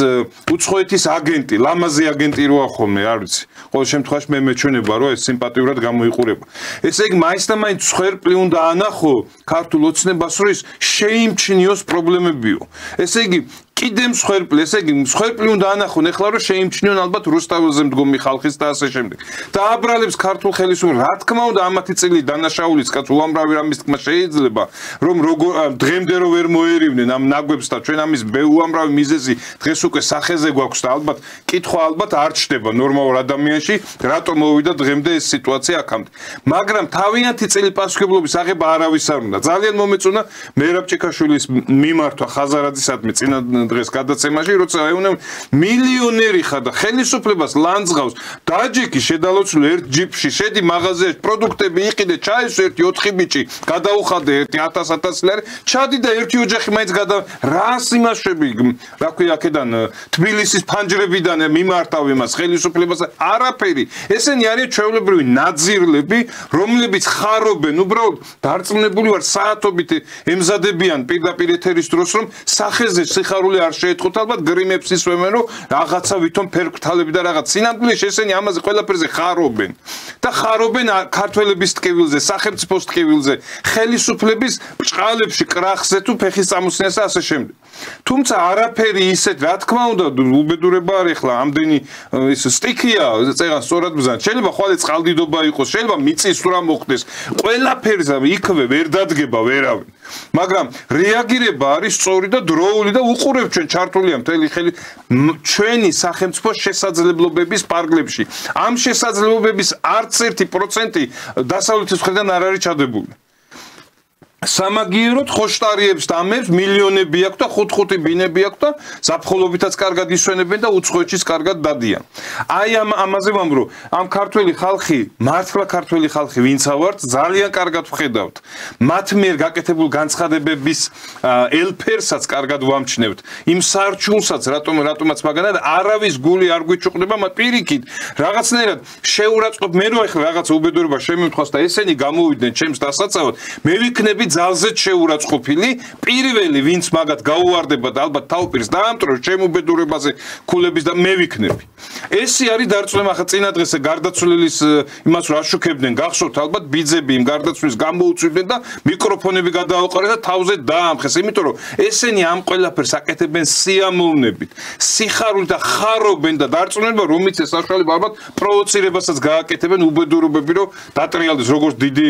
უცხოეთის აგენტი ლამაზი აგენტი როა ხოლმე არ ვიცი ყოველ შემთხვევაში მე მეჩვენება რომ ეს სიმპათიურად გამოიყურება ესე იგი მაინც და მაინც მსხვერპლი უნდა ანახო ქართულ ოცნებას რომ ის შეიმჩნიოს პრობლემებიო ესე იგი კიდე მსხვერპლი ესე იგი მსხვერპლი უნდა ანახონ ეხლა რომ შეიმჩნიონ ალბათ რუსთაველზე მდგომი ხალხის და ასე შემდეგ და აბრალებს ქართულ ხელისუფლებას რა თქმა უნდა ამათი წილი დანაშაულის კაც უამრავი რამის თქმა შეიძლება რომ დღემდე რო ვერ მოერივნენ ამ ნაგვებს და ჩვენ ამის უამრავი მიზეზი დღეს უკვე სახეზე გვაქვს და ალბათ კითხვა ალბათ არ ჩდება ნორმალურ ადამიანში რატომ მოვიდა დღემდე ეს სიტუაცია აქამდე მაგრამ თავიანთი წილი პასუხებლობის აღება არავის არ უნდა ძალიან მომეწონა მერაბ ჭიქაშვილის მიმართვა ხაზარაძისადმი წინა დღეს გადაცემაში როცა ეუნა მილიონერი ხარ და ხელისუფლებას ლანძღავს დაჯექი შედალოცული ერთ ჯიპში შედი მაღაზიაში პროდუქტები იყიდე ჩაის ერთი 4 ბიჭი გადაუხადე ერთი 1000 ლარი ჩადი და ერთი ოჯახი მაინც რას იმაშები რა ქვია აქედან თბილისის ფანჯრებიდან მიმართავ იმას ხელისუფლებას არაფერი ესენი არიან ჩვეულებრივი ნაძირლები რომლებიც ხარობენ უბრალოდ დარწმუნებული ვარ საათობით ემზადებიან პირდაპირ ეთერის დროს რომ სახეზე სიხარული არ შეეთხოთ ალბათ გრიმებს ისვემენ რომ რაღაცა ვითომ ფერკრთალები და რაღაც სინამდვილეში ესენი ამაზე ყველაფერზე ხარობენ და ხარობენ ქართველების ტკივილზე სახელმწიფოს ტკივილზე ხელისუფლების ბჭყალებში კრახზე თუ ფეხის წამოსნას და ასე შემდეგ თუმცა არაფერი ისეთ რა თქმა უნდა უბედურება არის ახლა ამდენი ის სტიქია წეგან სწორად ბზან შეიძლება ხვალე წყალდიდობა იყოს შეიძლება მიწის სურა მოხდეს ყველაფერზე იქვე ვერ დადგება ვერავინ მაგრამ რეაგირება არის სწორი და დროული და უყურებთ ჩვენ ჩართულია მთელი ხელი ჩვენი სახელმწიფოს შესაძლებლობების პარკლებში ამ შესაძლებლობების არც 1% დასავლეთის მხრიდან არ არის ჩადებული სამაგიეროდ ხოშტარიებს და ამებს მილიონები აქვს და ხუთ-ხუთი ბინები აქვს და ზაფხულობითაც კარგად ისვენებენ და უცხოეთშიც კარგად დადიან. აი ამაზე ვამბობ, ამ ქართველი ხალხი, მართლა ქართველი ხალხი ვინცა ვართ, ძალიან კარგად ვხედავთ. მათ მიერ გაკეთებულ განცხადებების ელფერსაც კარგად ვამჩნევთ. იმ სარჩულსაც რატომაც მაგალითად არავის გული არ გვიჩუყდება, მაგრამ პირიქით რაღაცნაირად შეურაცხყოფ მე რო ახლა რაღაც უბედურება შემიმთხოს და ესენი გამოვიდნენ ჩემს დასაცავად, მე ვიქნები ძალზედ შეურაცხყოფილი პირველი ვინც მაგათ გაუვარდება და ალბათ თავპირს დაამტვრევს ჩემ უბედურებაზე ქულების და მე ვიქნები ესი არის დარწმუნება ხა წინა დღეს გარდაცვლილის იმას რა შუქებდნენ გახსოვთ ალბათ ბიძები იმ გარდაცვლის გამოუწვივდნენ და მიკროფონები გადააუყარეს და თავზე დაამხეს იმიტომ რომ ესენი ამ ყველაფერს აკეთებენ სიამოვნებით სიხარულით და ხარობენ და დარწმუნება რომ იცეს საშუალება ალბათ პროვოცირებასაც გააკეთებენ უბედურებები რომ დატრიალდეს როგორც დიდი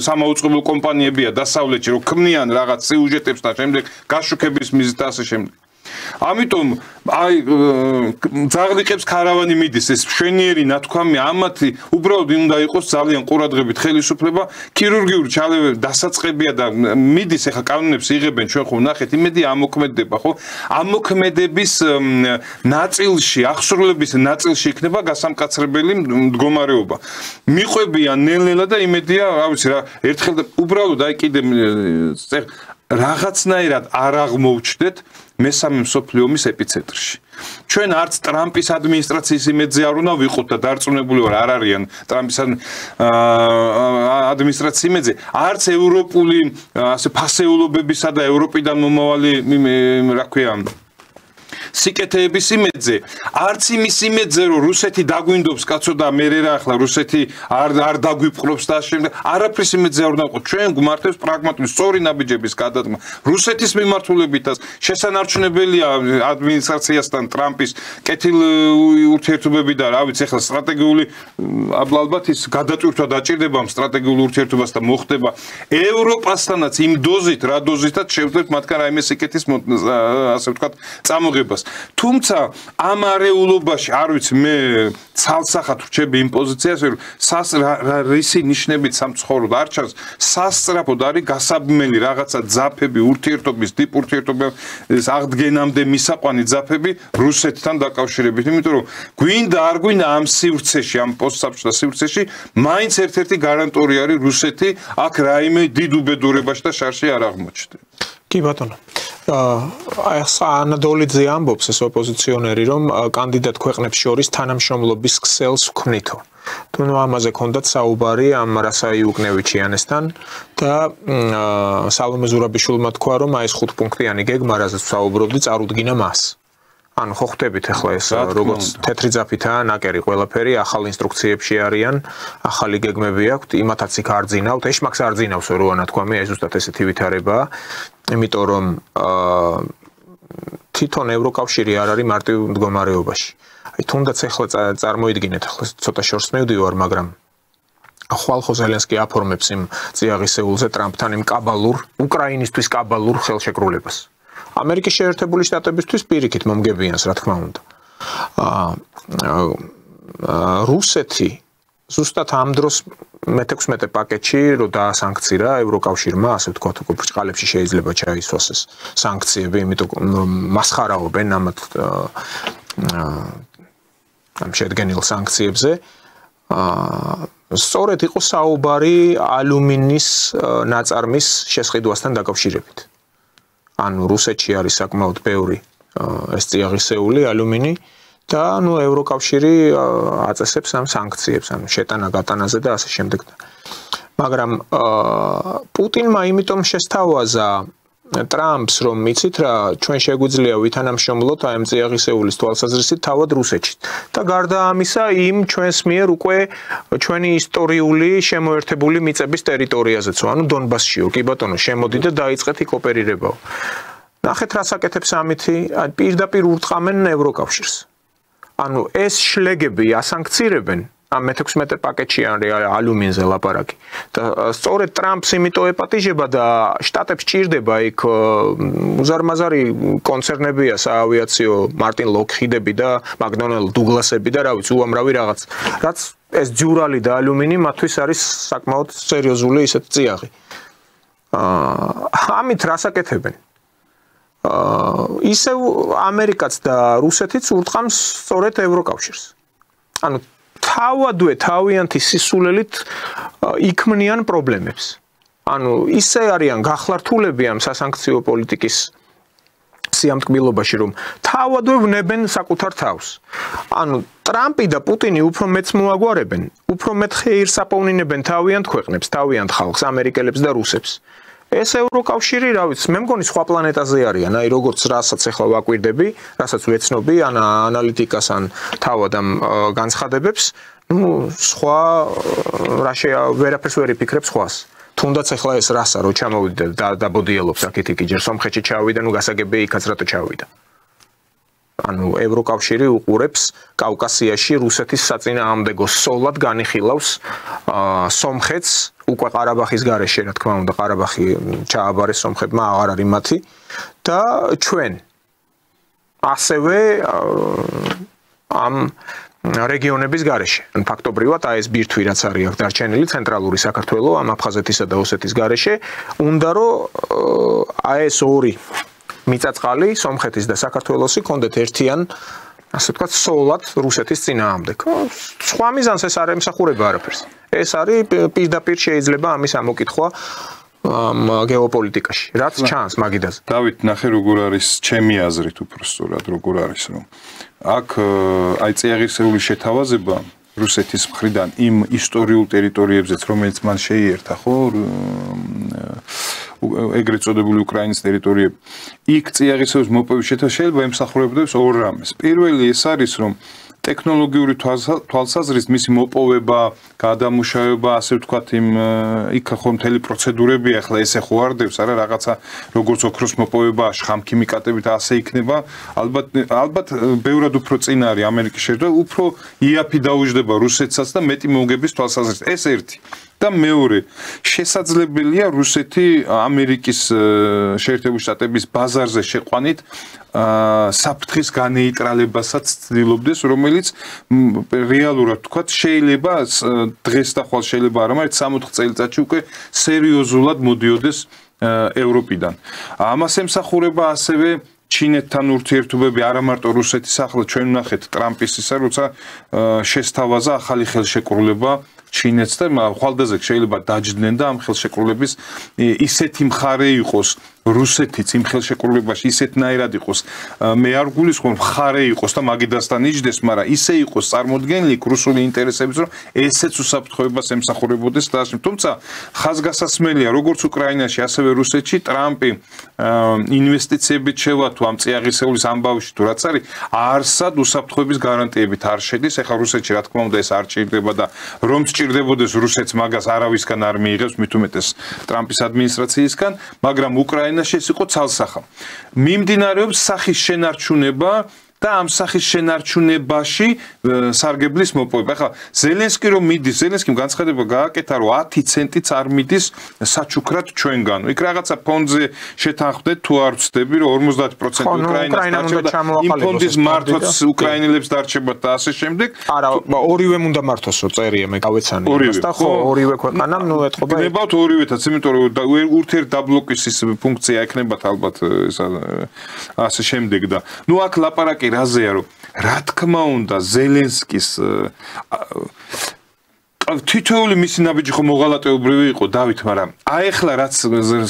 სამაუწყებლო კომპანიები დასავლეთში რომ ქმნიან რაღაც სიუჟეტებს და შემდეგ გაშუქების მიზნით და ასე შემდეგ. ამიტომ აი ძაღლიყებს ქარავანი მიდის ეს მშვენიერი ნათქვამი ამათი უბრალოდ უნდა იყოს ძალიან ყურადღებით ხელისუფლება ქირურგიული ჩალევები დასაწყებია და მიდის ახლა კანონებს იღებენ ჩვენ ხო ნახეთ იმედი ამოქმედება ხო ამოქმედების ნაწილში აღსრულების ნაწილში იქნება გასამკაცრებელი მდგომარეობა მიყვებიან ნელ-ნელა და იმედია რა ვიცი რა ერთხელ უბრალოდ აი კიდე რაღაცნაირად არ აღმოუჩნდეთ მესამე მსოფლიო ომის ეპიცენტრში. ჩვენ არც ტრამპის ადმინისტრაციის იმედზე არ უნდა ვიყოთ და დარწმუნებული ვარ არ არიან ტრამპის ადმინისტრაციის იმედზე, არც ევროპული ასე ფასეულობებისა და ევროპიდან მომავალი რა ქვია სიკეთეების იმედზე, არც იმის იმედზე, რომ რუსეთი დაგვინდობს, კაცო და მე რა ახლა რუსეთი არ დაგვიპყრობს და შემდეგ არაფრის იმედზე არ უნდა ვიყოთ. ჩვენ გვმართებს პრაგმატული სწორი ნაბიჯების გადადგმა. რუსეთის მიმართულებითაც შესანარჩუნებელია ადმინისტრაციასთან ტრამპის კეთილ ურთიერთობები და რა ვიცი, ახლა სტრატეგიული ალბათ ის გადაწყვეტა დაჭირდება ამ სტრატეგიულ ურთიერთობას და მოხდება ევროპასთანაც იმ დოზით, რა დოზითაც შევძლებთ მათგან რაიმე სიკეთის ასე ვთქვათ წამოღებას. თუმცა ამ არეულობაში არ ვიცი მე ცალსახად რჩები იმ პოზიციაზე რომ რისი ნიშნებით სამცხოვროდ არ ჩანს სასწრაფოდ არის გასაბმელი რაღაცა ძაფები ურთიერთობის ტიპ ურთიერთობის აღდგენამდე მისაყვანი ძაფები რუსეთთან დაკავშირებით, იმიტომ რომ გვინდა არ გვინდა ამ სივრცეში ამ პოსტსაბჭოთა სივრცეში მაინც ერთ-ერთი გარანტორი არის რუსეთი აქ რაიმე დიდ უბედურებაში და შარში არ აღმოჩნდება. კი ბატონო. აი ანადოლიძე ამბობს ეს ოპოზიციონერი რომ კანდიდატ ქვეყნებს შორის თანამშრომლობის ქსელს ვქმნითო. თუ ამაზე ქონდათ საუბარი ამ რასაიუკნევიჩიანესთან და სალომე ზურაბიშვილმა თქვა რომ აი ეს 5 პუნქტიანი გეგმა რაზეც საუბრობდი წარუდგინა მას. ანუ ხო ხვდებით ახლა ეს როგორც თეთრი ძაფითაა ნაკერი ყველაფერი ახალ ინსტრუქციებში არიან, ახალი გეგმები აქვთ, იმათაც იქ არ ძინავთ, ეშმაკს არ ძინავს რო ანათქვამი, ეს ზუსტად ესეთი ვითარებაა, იმიტომ რომ თვითონ ევროკავშირი არ არის მარტივ მდგომარეობაში. აი თუნდაც ახლა წარმოიდგინეთ, ახლა ცოტა შორს მივდივარ, მაგრამ ხვალხო ზელენსკი აფორმებს იმ წიაღისეულზე ტრამპთან იმ კაბალურ, უკრაინისთვის კაბალურ ხელშეკრულებას. ამერიკის შეერთებული შტატებისთვის პირიქით მომგებიანს, რა თქმა უნდა. რუსეთი ზუსტად ამ დროს მე-16 პაკეტში რო დაასანქცირა ევროკავშირმა, ასე ვთქვათ, უკვე ბრჭყალებში შეიძლება ჩაისვას ეს სანქციები, იმიტომ რომ მასხარაობენ ამ შედგენილ სანქციებზე. სწორედ იყო საუბარი ალუმინის ნაწარმის შესყიდვასთან დაკავშირებით. ანუ რუსეთში არის საკმაოდ ბევრი ეს წიაღისეული ალუმინი და ანუ ევროკავშირი აწესებს ამ სანქციებს, ანუ შეტანა-გატანაზე და ასე შემდეგ. მაგრამ პუტინმა იმიტომ შესთავაზა ტრამპს, რომ იცით რა, ჩვენ შეგვიძლია ვითანამშრომლოთ აი ამ წიაღისეულის თვალსაზრისით თავად რუსეთში. და გარდა ამისა, იმ ჩვენს მიერ უკვე ჩვენი ისტორიული შემოერთებული მიწების ტერიტორიაზეცო, ანუ დონბასშიო, კი ბატონო, შემოდი და დაიწყეთ იქ ოპერირებაო. ნახეთ რას აკეთებს ამითი, პირდაპირ ურტყამენ ევროკავშირს. ანუ ეს შლეგები ასანქცირებენ ამ მე-16 პაკეტში არის ალუმინზე ლაპარაკი. და სწორედ ტრამპს იმიტომ ეპატიჟება და შტატებს ჭირდება იქ უზარმაზარი კონცერნებია საავიაციო მარტინ ლოკჰიდები და მაგდონალდ დუგლასები და რა ვიცი უამრავი რაღაც. რაც ეს ძიურალი და ალუმინი მათთვის არის საკმაოდ სერიოზული ისეთ წიაღი. ამით რას აკეთებენ? ისევ ამერიკაც და რუსეთიც ურტყამს სწორედ ევროკავშირს. ანუ თავადვე თავიანთი სისულელით იქმნიან პრობლემებს. ანუ ისე არიან გახლართულები ამ სასანქციო პოლიტიკის სიამტკბილობაში, რომ თავადვე ვნებენ საკუთარ თავს. ანუ ტრამპი და პუტინი უფრო მეც მოაგვარებენ, უფრო მეტ ხეირს აპოვნინებენ თავიანთ ქვეყნებს, თავიანთ ხალხს, ამერიკელებს და რუსებს. ეს ევროკავშირი, რა ვიცი, მე მგონი სხვა პლანეტაზე არიან, აი როგორც რასაც ახლა ვაკვირდები, რასაც ვეცნობი, ან ანალიტიკას, ან თავად ამ განცხადებებს, ну, სხვა ვერაფერს ვერ იფიქრებს სხვას. თუნდაც ახლა ეს რასა რო ჩამოვიდა და დაბოდიელობს აქეთ-იქით, ჯერ სომხეთში ჩავიდა, ну გასაგები იქაც რატო ჩავიდა. ანუ ევროკავშირი უყურებს კავკასიაში რუსეთის საწინააღმდეგო სოლად განიხილავს სომხეთს უკვე ყარაბახის გარეშე, რა თქმა უნდა, ყარაბახი ჩააბარეს სომხებმა, აღარ არის მათი და ჩვენ ასევე ამ რეგიონების გარეშე. ან ფაქტობრივად აი ეს ბირთვი რაც არის აქ დარჩენილი ცენტრალური საქართველოს, ამ აფხაზეთისა და ოსეთის გარეშე, უნდა რომ აი ეს ორი მიწაწყალი სომხეთის და საქართველოსი კონდეთ ერთიან, ასე ვთქვათ, სოლად რუსეთის წინააღმდეგ. სხვა მიზანს ეს არ ემსახურება არაფერს. ეს არის პირდაპირ შეიძლება ამის ამოკითხვა გეოპოლიტიკაში. რაც ჩანს მაგიდაზე. დავით, ნახე როგორ არის ჩემი აზრით უფრო სწორად როგორ არის, რომ აქ აი წიაღისეული შეთავაზება რუსეთის მხრიდან იმ ისტორიულ ტერიტორიებზეც, რომელიც მან შეიერთა, ხო, ეგრეთ წოდებული უკრაინის ტერიტორიები. იქ წიაღისევის მოპოვის შეიძლება ემსახურებოდეს ორ რამეს. პირველი ეს არის, რომ ტექნოლოგიური თვალსაზრისით მისი მოპოვება, გადამუშავება, ასე ვთქვათ, იქ ხო მთელი პროცედურები ახლა ეს ეხوارდებს, არა რაღაცა როგორც ოქროს მოპოვება, შხამქიმიკატებით ასე იქნება. ალბათ ბევრად უფრო წინ არის ამერიკის შეერთება, უფრო იაფი დაუჯდება რუსეთსაც და მეტი მოუგების თვალსაზრისით. ეს ერთი. და მეორე, შესაძლებელია რუსეთი ამერიკის შეერთებული შტატების ბაზარზე შეყვანით საფრთხის განეიტრალებასაც ცდილობდეს, რომელიც რეალურად თქვათ შეიძლება დღეს და ხვალ შეიძლება არა, მაგრამ 60 წელიწადში უკვე სერიოზულად მოდიოდეს ევროპიდან. ამას ემსახურება ასევე ჩინეთთან ურთიერთობები არა მარტო რუსეთის ახლა ჩვენ ვნახეთ ტრამპის ისა, როცა შესთავაზა ახალი ხელშეკრულება ჩინეთს და ხვალდაზე შეიძლება დაჯდნენ და ამ ხელშეკრულების ისეთი მხარე იყოს რუსეთიც იმ ხელშეკრულებაში ისეთნაირად იყოს მე არ გულისხმობ მხარე იყოს და მაგიდასთან იჯდეს, მაგრამ ისე იყოს წარმოდგენილი რუსული ინტერესების, რომ ესეც უსაფრთხოებას ემსახურებოდეს და ასე. თუმცა ხაზგასასმელია როგორც უკრაინაში, ასევე რუსეთში ტრამპი ინვესტიციებით შევა თუ ამ წიაღისეულის ამბავში თუ რაც არის, არსად უსაფრთხოების გარანტიებით არ შედის. ეხლა რუსეთში რა თქმა უნდა ეს არ ჭირდება და რომ სჭირდებოდეს რუსეთს მაგას არავისგან არ მიიღებს, მით უმეტეს ტრამპის ადმინისტრაციისგან, მაგრამ უკრაინაში ეს იყო ცალსახა. მიმდინარეობს სახის შენარჩუნება და ამ სახის შენარჩუნებაში სარგებლის მოპოვება. ახლა ზელენსკი რომ მიდის, ზელენსკიმ განცხადება გააკეთა, რომ 10 ცენტიც არ მიდის საჩუქრად ჩვენგან. იქ რაღაცა ფონდზე შეთანხმდეთ თუ არ ვცდები, რომ 50% უკრაინას დარჩება და იმ ფონდის მართვაც უკრაინელებს დარჩებათ და ასე შემდეგ. არა, ორივემ უნდა მართვასო წერია მე გავეცანი და ხო ორივე ქვეყანამ ნუ ეთყობა. გნებავთ ორივეთაც, იმიტომ რომ ურთიერთდაბლოკის ის ფუნქცია ექნებათ ალბათ ასე შემდეგ და ნუ აქ ლაპარაკი რაზეა, რომ რა თქმა უნდა ზელენსკის თითოეული მისი ნაბიჯი ხო მოღალატეობრივი იყო დავით, მაგრამ აეხლა რაც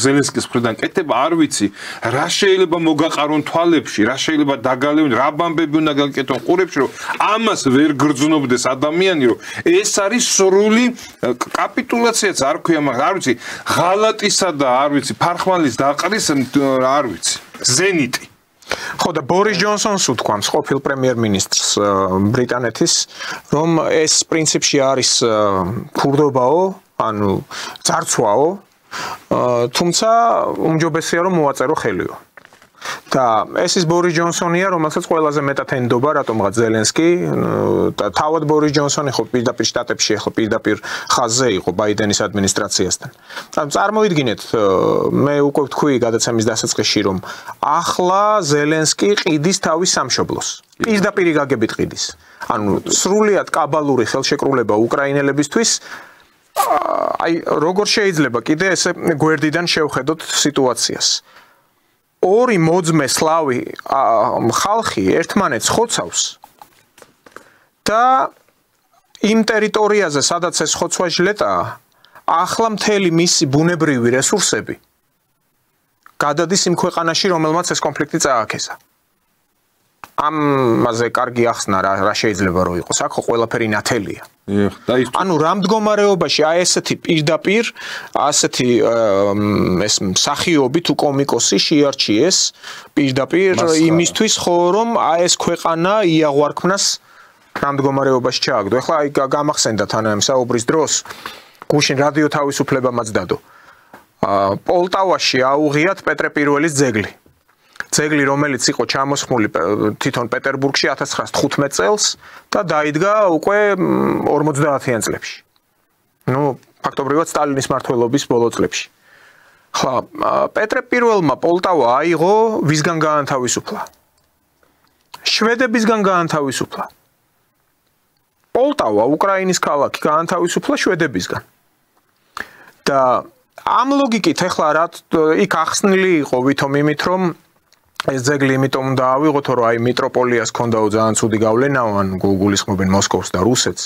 ზელენსკის მხრიდან კეთება, არ ვიცი, რა შეიძლება მოგაყარონ თვალებში, რა შეიძლება დაგალევონ, რა ბამბები უნდა გაკეთონ ყურებში, რომ ამას ვერ გრძნობდეს ადამიანი, რომ ეს არის სრული კაპიტულაციაც არ ქვია, მაგრამ არ ვიცი, ღალატისა და არ ვიცი, ფარხმალის დაყრის არ ვიცი, ზენიტი. ხო და ბორის ჯონსონს უთქვამს ყოფილ პრემიერ-მინისტრს ბრიტანეთის, რომ ეს პრინციპში არის ქურდობაო, ანუ ძარცვაო, თუმცა უმჯობესია რომ მოაწერო ხელიო. და ეს ის ბორის ჯონსონია, რომელსაც ყველაზე მეტად ენდობა რატომღაც ზელენსკი და თავად ბორის ჯონსონი ხო პირდაპირ შტატებში ხო პირდაპირ ხაზზე იყო ბაიდენის ადმინისტრაციასთან. წარმოიდგინეთ, მე უკვე ვთქვი გადაცემის დასაწყისში, რომ ახლა ზელენსკი ყიდის თავის სამშობლოს. პირდაპირ გაგებით ყიდის. ანუ სრულიად კაბალური ხელშეკრულება უკრაინელებისთვის. აი როგორ შეიძლება კიდე ესე გვერდიდან შევხედოთ სიტუაციას. ორი მოძმე სლავი ხალხი ერთმანეთს ხოცავს და იმ ტერიტორიაზე, სადაც ეს ხოცვა ჟლეტაა, ახლა მთელი მისი ბუნებრივი რესურსები გადადის იმ ქვეყანაში, რომელმაც ეს კონფლიქტი წააქესა. ამაზე კარგი ახსნა რა შეიძლება რომ იყოს. აქ ხო ყველაფერი ნათელია. ანუ რა მდგომარეობაში აი ესეთი პირდაპირ ასეთი ეს მსახიობი თუ კომიკოსი შეარჩიეს პირდაპირ იმისთვის ხო რომ აი ეს ქვეყანა იაღვარქმნას რა მდგომარეობაში ჩააგდო. ეხლა აი გამახსენდა თან ამ საუბრის დროს გუშინ რადიო თავისუფლებამაც დადო. პოლტავაში აუღიათ პეტრე პირველის ძეგლი. ძეგლი, რომელიც იყო ჩამოსხმული თვითონ პეტერბურგში 1915 წელს და დაიდგა უკვე 50-იან წლებში. ნუ ფაქტობრივად სტალინის მმართველობის ბოლო წლებში. ხლა პეტრე პირველმა პოლტავა აიღო ვისგან გაანთავისუფლა? შვედებისგან გაანთავისუფლა. პოლტავა უკრაინის ქალაქი გაანთავისუფლა შვედებისგან. და ამ ლოგიკით ეხლა რა იქ ახსნილი იყო ვითომ იმით რომ ეს ძეგლი იმიტომ უნდა ავიღოთ, რომ აი მიტროპოლიას ქონდაო ძალიან ცუდი გავლენაო, ან გულისხმობენ მოსკოვს და რუსეთს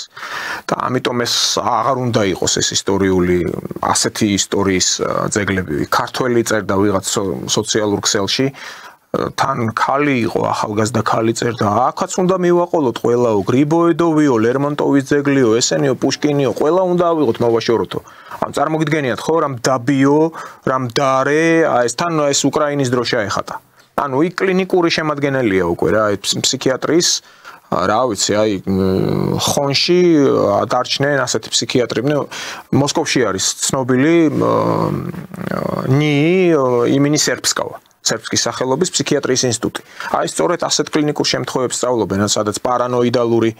და ამიტომ ეს აღარ უნდა იყოს ეს ისტორიული ასეთი ისტორიის ძეგლები. ქართველი წერდა ვიღაც სოციალურ ქსელში თან ქალი იყო, ახალგაზრდა ქალი წერდა. აქაც უნდა მივაყოლოთ ყველაო, გრიბოედოვიო, ლერმონტოვის ძეგლიო, ესენიო, პუშკინიო, ყველა უნდა ავიღოთ მოვაშოროთო. ამ წარმოგიდგენიათ ხო, რამ დაბიო, რამ დარე, ეს თან ეს უკრაინის დრო შეეხატა. ანუ იქ კლინიკური შემადგენელია უკვე რა, ფსიქიატრის რა ვიცი, აი ხონში დარჩნენ ასეთი ფსიქიატრები. მოსკოვში არის ცნობილი იმენი სერბსკავა. სერბსკის სახელობის ფსიქიატრიის ინსტიტუტი. აი სწორედ ასეთ კლინიკურ შემთხვევებს სწავლობენ, სადაც პარანოიდალური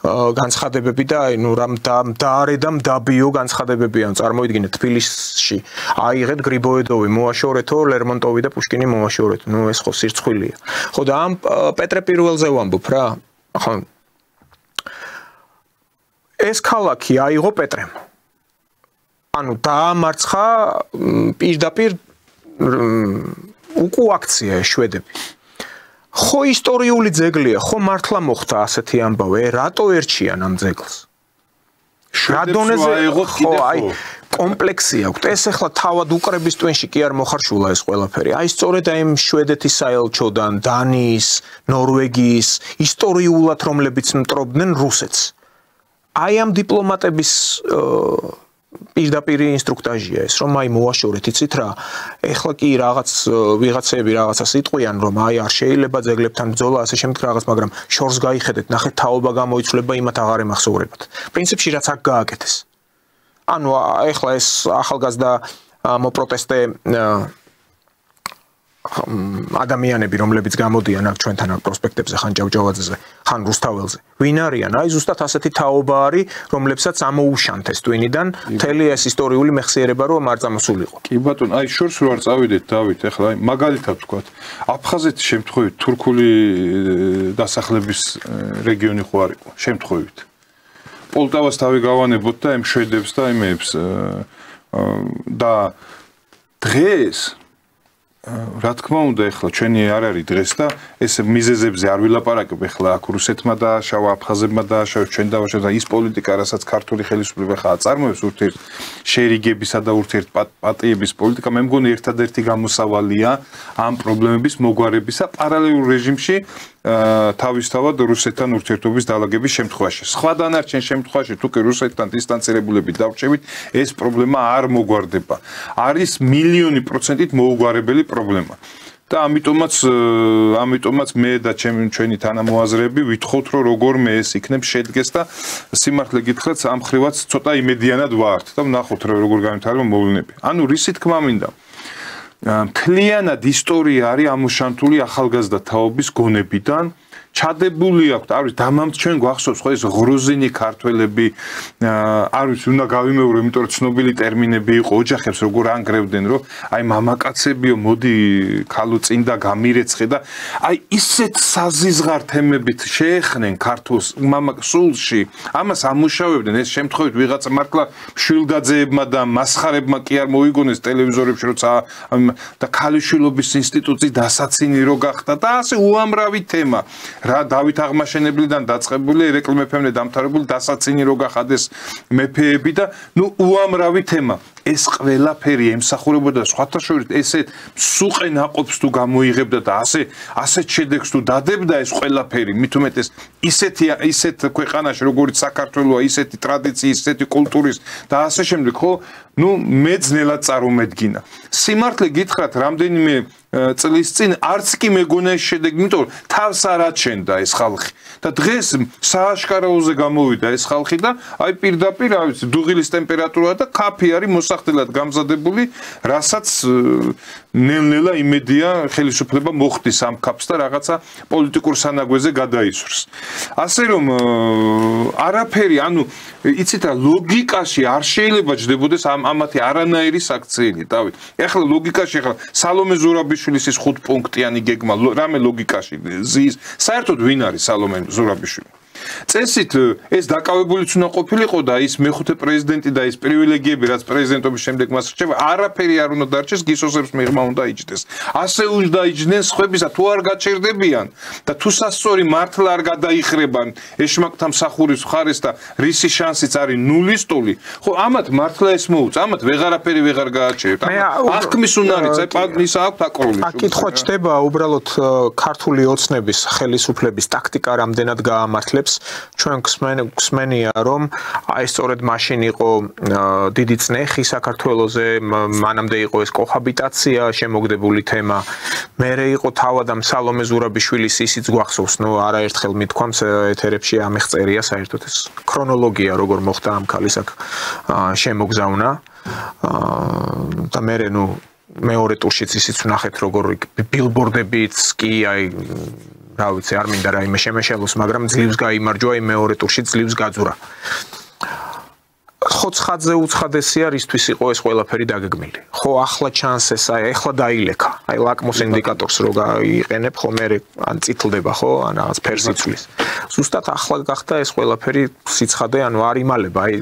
განცხადებები და აი რამ დაარე და დაბიო განცხადებები ან წარმოიდგინეთ თბილისში აიღეთ გრიბოედოვი მოაშორეთო ლერმონტოვი და პუშკინი მოაშორეთ. ეს ხო სირცხვილია. ხო და ამ პეტრე პირველზე ვამბობ რა. ხო ეს ქალაქი აიღო პეტრემ. ანუ დაამარცხა პირდაპირ უკუაქცია შვედები. ხო ისტორიული ძეგლია, ხო მართლა მოხდა ასეთი ამბავი, რატო ერჩიან ამ ძეგლს? რადონეზე ხო აი კომპლექსი აქვს. ეს ახლა თავად უკრების ტვინში კი არ მოხარშულა ეს ყველაფერი. აი სწორედ აი შვედეთის საელჩოდან, დანიის, ნორვეგიის ისტორიულად რომლებიც მტრობდნენ რუსეთს. აი ამ დიპლომატების პირდაპირ ინსტრუქტაჟია ეს, რომ აი მოაშორეთ, იცით რა. ეხლა კი რაღაც ვიღაცები რაღაცას იტყვიან, რომ აი არ შეიძლება ძეგლებთან ბრძოლა, ასე შემდეგ რაღაც, მაგრამ შორს გაიხედეთ, ნახეთ თაობა გამოიცვლება, იმათ აღარ ემახსოვრებათ. პრინციპში რაც აქ გააკეთეს. ანუ ეხლა ეს ახალგაზრდა მოპროტესტე ადამიანები, რომლებიც გამოდიან აქ ჩვენთან აქ პროსპექტებზე, ხან ჭავჭავაძეზე, ხან რუსთაველზე. ვინ არიან? აი ზუსტად ასეთი თაობა არის, რომლებსაც ამოუშანთეს ტვინიდან მთელი ეს ისტორიული მეხსიერება რომ არ წამოსულიყო. კი ბატონო, აი შორს რო არ წავიდეთ, დავით, ეხლა აი მაგალითად ვთქვათ, აფხაზეთის შემთხვევით თურქული დასახლების რეგიონი ხო არ იყო, შემთხვევით. პოლტავას თავი გავანებოთ და იმ შვედებს და იმებს და დღეს რა თქმა უნდა ეხლა ჩვენი არ არის დღეს და ეს მიზეზებზე არ ვილაპარაკებ ეხლა აქ რუსეთმა დააშავა, აფხაზებმა დააშავა, ჩვენ დავაშავეთ და ის პოლიტიკა, რასაც ქართული ხელისუფლება ხა აწარმოებს ურთიერთ შერიგებისა და ურთიერთ პატიების პოლიტიკა, მე მგონი ერთადერთი გამოსავალია ამ პრობლემების მოგვარებისა პარალელურ რეჟიმში თავისთავად რუსეთთან ურთიერთობის დალაგების შემთხვევაში. სხვა დანარჩენ შემთხვევაში თუ კი რუსეთთან დისტანცირებულებით დავრჩებით, ეს პრობლემა არ მოგვარდება. არის მილიონი პროცენტით მოუგვარებელი პრობლემა. და ამიტომაც მე და ჩვენი თანამოაზრეები ვითხოვთ, რომ როგორმე ეს იქნებს შედგეს და სიმართლე გითხრათ, ამ ხრივაც ცოტა იმედიანად ვართ და ვნახოთ როგორ განვითარდება მოვლენები. ანუ რისი თქმა მინდა მთლიანად ისტორია არის ამუშანთული ახალგაზრდა თაობის გონებიდან ჩადებული აქვს, არ ვიცი, ჩვენ გვახსოვს ხო ეს გრუზინი ქართველები, არ ვიცი, უნდა გავიმეორო, იმიტომ რომ ცნობილი ტერმინები იყო, ოჯახებს როგორ ანგრევდნენ, რომ აი მამაკაცებიო, მოდი ქალო წინ და გამირეცხე და აი ისეთ საზიზღარ თემებით შეეხნენ ქართულს სულში, ამას ამუშავებდნენ, ეს შემთხვევით ვიღაცა მართლა შვილგაძეებმა და მასხარებმა კი არ მოიგონეს ტელევიზორებში, როცა და ქალიშვილობის ინსტიტუტი დასაცინი რო გახდა და ასე უამრავი თემა. რა დავით აღმაშენებლიდან დაწყებული ერეკლ მეფემდე დამთავრებული დასაცინი რო გახადეს მეფეები და ნუ უამრავი თემა. ეს ყველაფერი ემსახურებოდა სხვათა შორის ესეთ სუყე ნაყოფს თუ გამოიღებდა და ასეთ შედეგს თუ დადებდა ეს ყველაფერი, მით უმეტეს ისეთ ქვეყანაში როგორც საქართველოა, ისეთი ტრადიციის, ისეთი კულტურის და ასე შემდეგ, ხო? ნუ მე ძნელად წარმომედგინა. სიმართლე გითხრათ, რამდენიმე წლის წინ არც კი მეგონა ეს შედეგი, იმიტომ რომ თავს არ აჩენდა ეს ხალხი. და დღეს სააშკარაოზე გამოვიდა ეს ხალხი და აი პირდაპირ, რა ვიცი, დუღილის ტემპერატურა და კაფე არის მოსახდელად გამზადებული, რასაც ნელ-ნელა იმედია ხელისუფლება მოხდის ამ კაფს და რაღაცა პოლიტიკურ სანაგვეზე გადაისვრს. ასე რომ არაფერი, ანუ იცით რა, ლოგიკაში არ შეიძლება ჯდებოდეს ამათი არანაირი საქციელი, დავით. ეხლა ლოგიკაში ეხლა სალომე ზურაბიშვილის ის 5 პუნქტიანი გეგმა, რამე ლოგიკაში ზის, საერთოდ ვინ არის სალომე ზურაბიშვილი? წესით ეს დაკავებულიც უნდა ყოფილიყო და ის მეხუთე პრეზიდენტი და ის პრივილეგიები, რაც პრეზიდენტობის შემდეგ მას რჩება, არაფერი არ უნდა დარჩეს, გისოსებს მიღმა უნდა იჯდეს. ასე უნდა იჯდნენ სხვებისა, თუ არ გაჩერდებიან და თუ სასწორი მართლა არ გადაიხრებან ეშმაკთა მსახურის მხარეს და რისი შანსიც არის ნულის ტოლი, ხო ამათ მართლა ეს მოუწ, ამათ ვეღარაფერი ვეღარ გააჩერებთ. აღქმის უნარიც, ის აქვს აკრული. კითხვა ჩდება უბრალოდ ქართული ოცნების ხელისუფლების ტაქტიკა რამდენად გაამართლებს. ჩვენ გვსმენია რომ აი სწორედ მაშინ იყო დიდი წნეხი საქართველოზე, მანამდე იყო ეს კოჰაბიტაცია, შემოგდებული თემა. მერე იყო თავად ამ სალომე ზურაბიშვილის ისიც გვახსოვს, არაერთხელ მithქვამს ეთერებში ამიღწერია საერთოდ ეს ქრონოლოგია როგორ მოხდა ამ ქალის აქ შემოგზავნა და მერე მეორე ტურშიც ისიც ვნახეთ როგორ ბილბორდებიც კი აი რა ვიცი არ მინდა რაიმე შემეშალოს, მაგრამ ძლივს გაიმარჯვა იმ მეორე ტურში ძლივს გაძურა. ხო ცხადზე უცხადესია რისთვის იყო ეს ყველაფერი დაგეგმილი. ხო ახლა ჩანს ეს აი ახლა დაილექა. აი ლაკმუს ინდიკატორს რო გაიყენებ ხო მე ან წითლდება ხო ან რაღაც ფერს იცვლის. ზუსტად ახლა გახდა ეს ყველაფერი სიცხადე ანუ არ იმალება აი